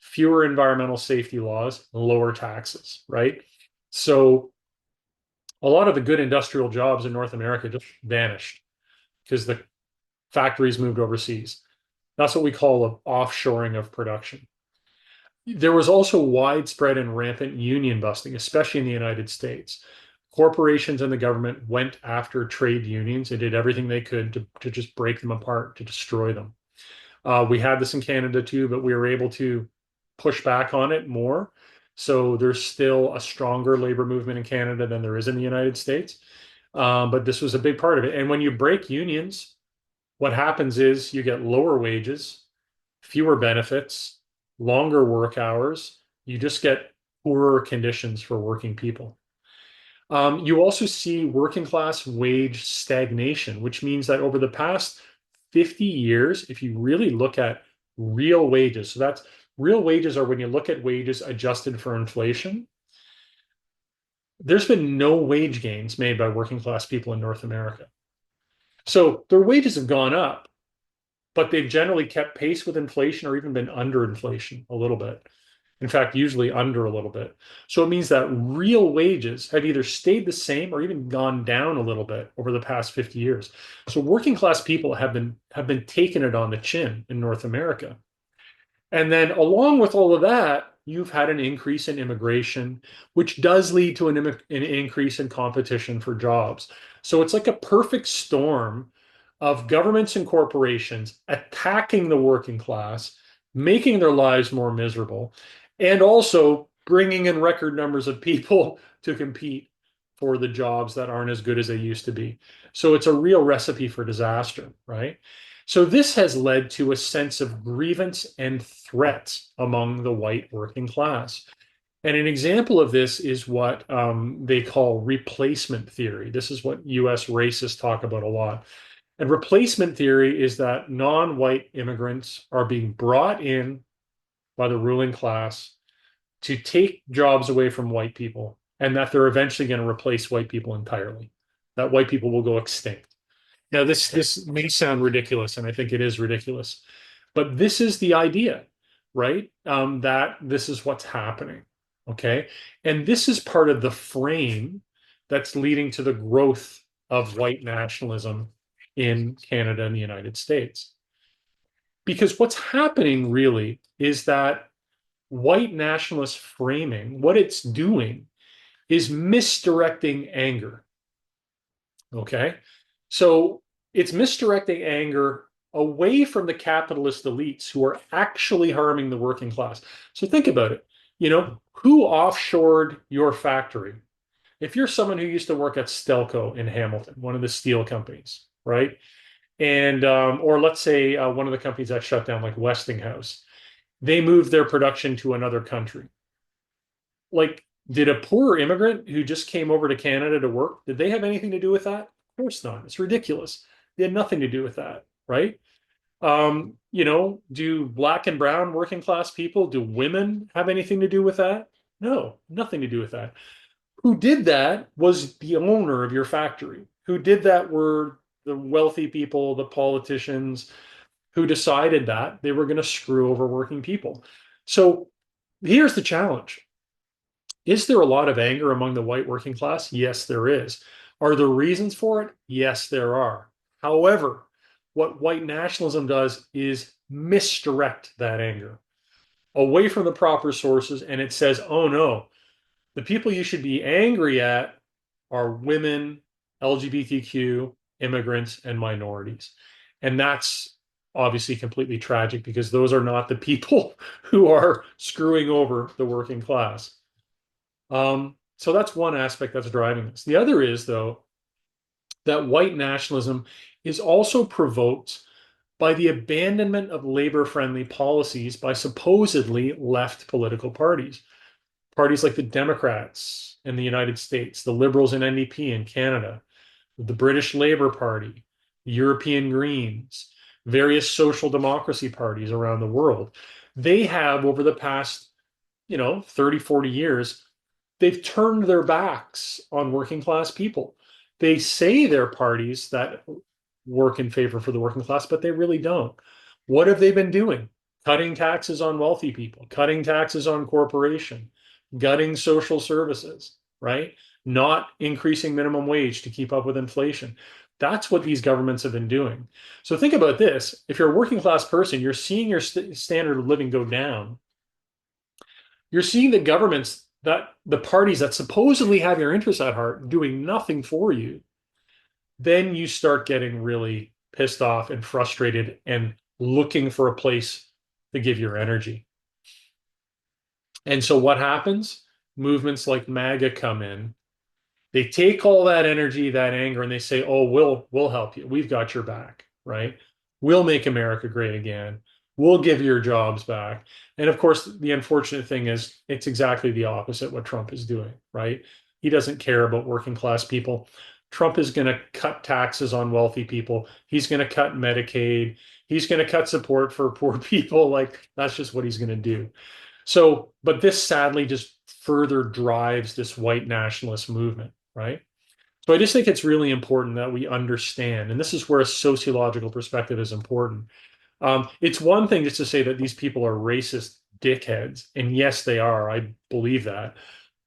fewer environmental safety laws, and lower taxes, right? So a lot of the good industrial jobs in North America just vanished because the factories moved overseas. That's what we call an offshoring of production. There was also widespread and rampant union busting, especially in the United States. Corporations and the government went after trade unions and did everything they could to just break them apart, to destroy them. We had this in Canada too, but we were able to push back on it more. So there's still a stronger labor movement in Canada than there is in the United States. But this was a big part of it. And when you break unions, what happens is you get lower wages, fewer benefits, longer work hours. You just get poorer conditions for working people. You also see working class wage stagnation, which means that over the past 50 years, if you really look at real wages, so that's real wages are when you look at wages adjusted for inflation, there's been no wage gains made by working class people in North America. So their wages have gone up, but they've generally kept pace with inflation or even been under inflation a little bit. In fact, usually under a little bit. So it means that real wages have either stayed the same or even gone down a little bit over the past 50 years. So working class people have been taking it on the chin in North America. And then along with all of that, you've had an increase in immigration, which does lead to an increase in competition for jobs. So it's like a perfect storm of governments and corporations attacking the working class, making their lives more miserable, and also bringing in record numbers of people to compete for the jobs that aren't as good as they used to be. So it's a real recipe for disaster, right? So this has led to a sense of grievance and threat among the white working class. And an example of this is what they call replacement theory. This is what US racists talk about a lot. And replacement theory is that non-white immigrants are being brought in by the ruling class to take jobs away from white people, and that they're eventually going to replace white people entirely, that white people will go extinct. Now, this may sound ridiculous, and I think it is ridiculous, but this is the idea, right? That this is what's happening. Okay. And this is part of the frame that's leading to the growth of white nationalism in Canada and the United States. Because what's happening really is that white nationalist framing, what it's doing is misdirecting anger. Okay. So it's misdirecting anger away from the capitalist elites who are actually harming the working class. So think about it. Who offshored your factory? If you're someone who used to work at Stelco in Hamilton, one of the steel companies, right? And or let's say one of the companies that shut down, like Westinghouse, they moved their production to another country. Like, did a poor immigrant who just came over to Canada to work, did they have anything to do with that? Of course not. It's ridiculous. They had nothing to do with that, right? Do black and brown working class people, do women have anything to do with that? No, nothing to do with that. Who did that was the owner of your factory. Who did that were the wealthy people, the politicians who decided that they were going to screw over working people. So here's the challenge. Is there a lot of anger among the white working class? Yes, there is. Are there reasons for it? Yes, there are. However, what white nationalism does is misdirect that anger away from the proper sources. And it says, oh no, the people you should be angry at are women, LGBTQ, immigrants, and minorities. And that's obviously completely tragic because those are not the people who are screwing over the working class. So that's one aspect that's driving this. The other is, though, that white nationalism is also provoked by the abandonment of labor-friendly policies by supposedly left political parties. Parties like the Democrats in the United States, the Liberals and NDP in Canada, the British Labour Party, the European Greens, various social democracy parties around the world. They have, over the past, 30, 40 years, they've turned their backs on working class people. They say they're parties that work in favor for the working class, but they really don't. What have they been doing? Cutting taxes on wealthy people, cutting taxes on corporation, gutting social services, right? Not increasing minimum wage to keep up with inflation. That's what these governments have been doing. So think about this. If you're a working class person, you're seeing your standard of living go down. You're seeing the governments that the parties that supposedly have your interests at heart doing nothing for you. Then you start getting really pissed off and frustrated and looking for a place to give your energy. And so what happens? Movements like MAGA come in. They take all that energy, that anger, and they say, "Oh, we'll help you. We've got your back, right? We'll make America great again. We'll give your jobs back." And of course, the unfortunate thing is it's exactly the opposite what Trump is doing, right? He doesn't care about working class people. Trump is going to cut taxes on wealthy people. He's going to cut Medicaid. He's going to cut support for poor people. Like that's just what he's going to do. So, but this sadly just further drives this white nationalist movement, right? So I just think it's really important that we understand, and this is where a sociological perspective is important. It's one thing just to say that these people are racist dickheads, and yes, they are. I believe that,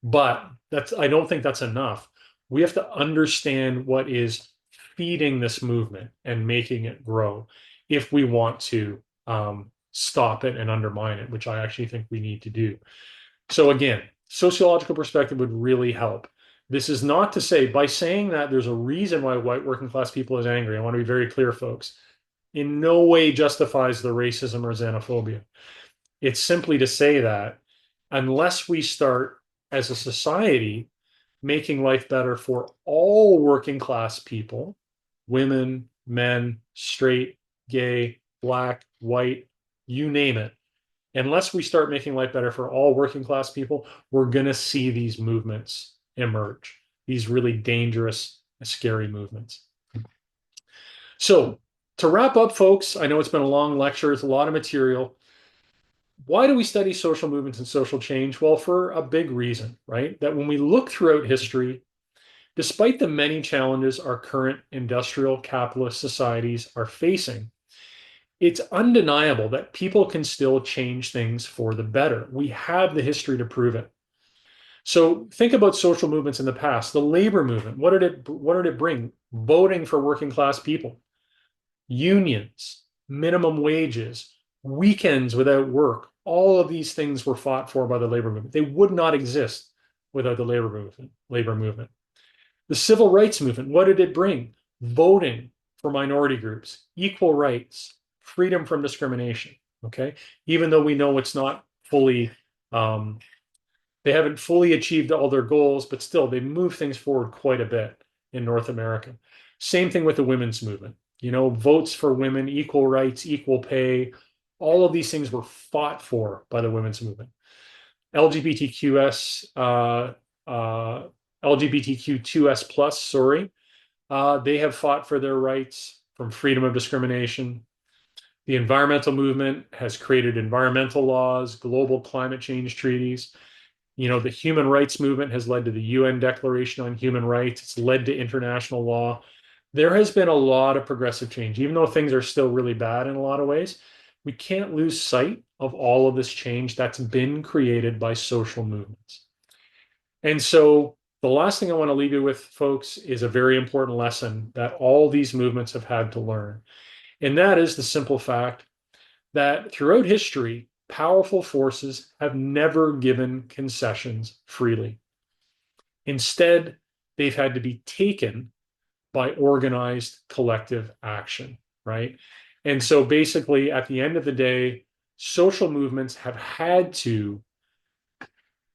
but I don't think that's enough. We have to understand what is feeding this movement and making it grow if we want to stop it and undermine it, which I actually think we need to do. So again, sociological perspective would really help. This is not to say, by saying that there's a reason why white working class people is angry. I want to be very clear, folks. In no way justifies the racism or xenophobia. It's simply to say that unless we start as a society making life better for all working class people, women, men, straight, gay, black, white, you name it, unless we start making life better for all working class people, we're going to see these movements emerge, these really dangerous, scary movements. So, to wrap up, folks, I know it's been a long lecture, it's a lot of material. Why do we study social movements and social change? Well, for a big reason, right? That when we look throughout history, despite the many challenges our current industrial capitalist societies are facing, it's undeniable that people can still change things for the better. We have the history to prove it. So think about social movements in the past. The labor movement, what did it bring? Voting for working class people, unions, minimum wages, weekends without work. All of these things were fought for by the labor movement. They would not exist without the labor movement. Labor movement. The civil rights movement, what did it bring? Voting for minority groups, equal rights, freedom from discrimination. Okay, even though we know it's not fully, they haven't fully achieved all their goals, but still they move things forward quite a bit in North America. Same thing with the women's movement. Votes for women, equal rights, equal pay. All of these things were fought for by the women's movement. LGBTQS, LGBTQ2S plus, sorry, they have fought for their rights from freedom of discrimination. The environmental movement has created environmental laws, global climate change treaties. The human rights movement has led to the UN Declaration on Human Rights. It's led to international law. There has been a lot of progressive change, even though things are still really bad in a lot of ways. We can't lose sight of all of this change that's been created by social movements. And so the last thing I want to leave you with, folks, is a very important lesson that all these movements have had to learn. And that is the simple fact that throughout history, powerful forces have never given concessions freely. Instead, they've had to be taken by organized collective action, right? And so basically, at the end of the day, social movements have had to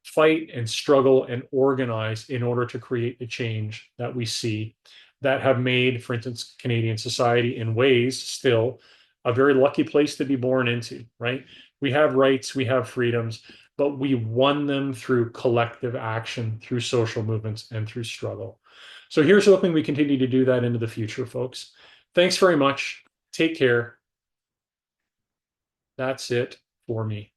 fight and struggle and organize in order to create the change that we see that have made, for instance, Canadian society in ways still a very lucky place to be born into, right? We have rights, we have freedoms, but we won them through collective action, through social movements, and through struggle. So here's hoping we continue to do that into the future, folks. Thanks very much. Take care. That's it for me.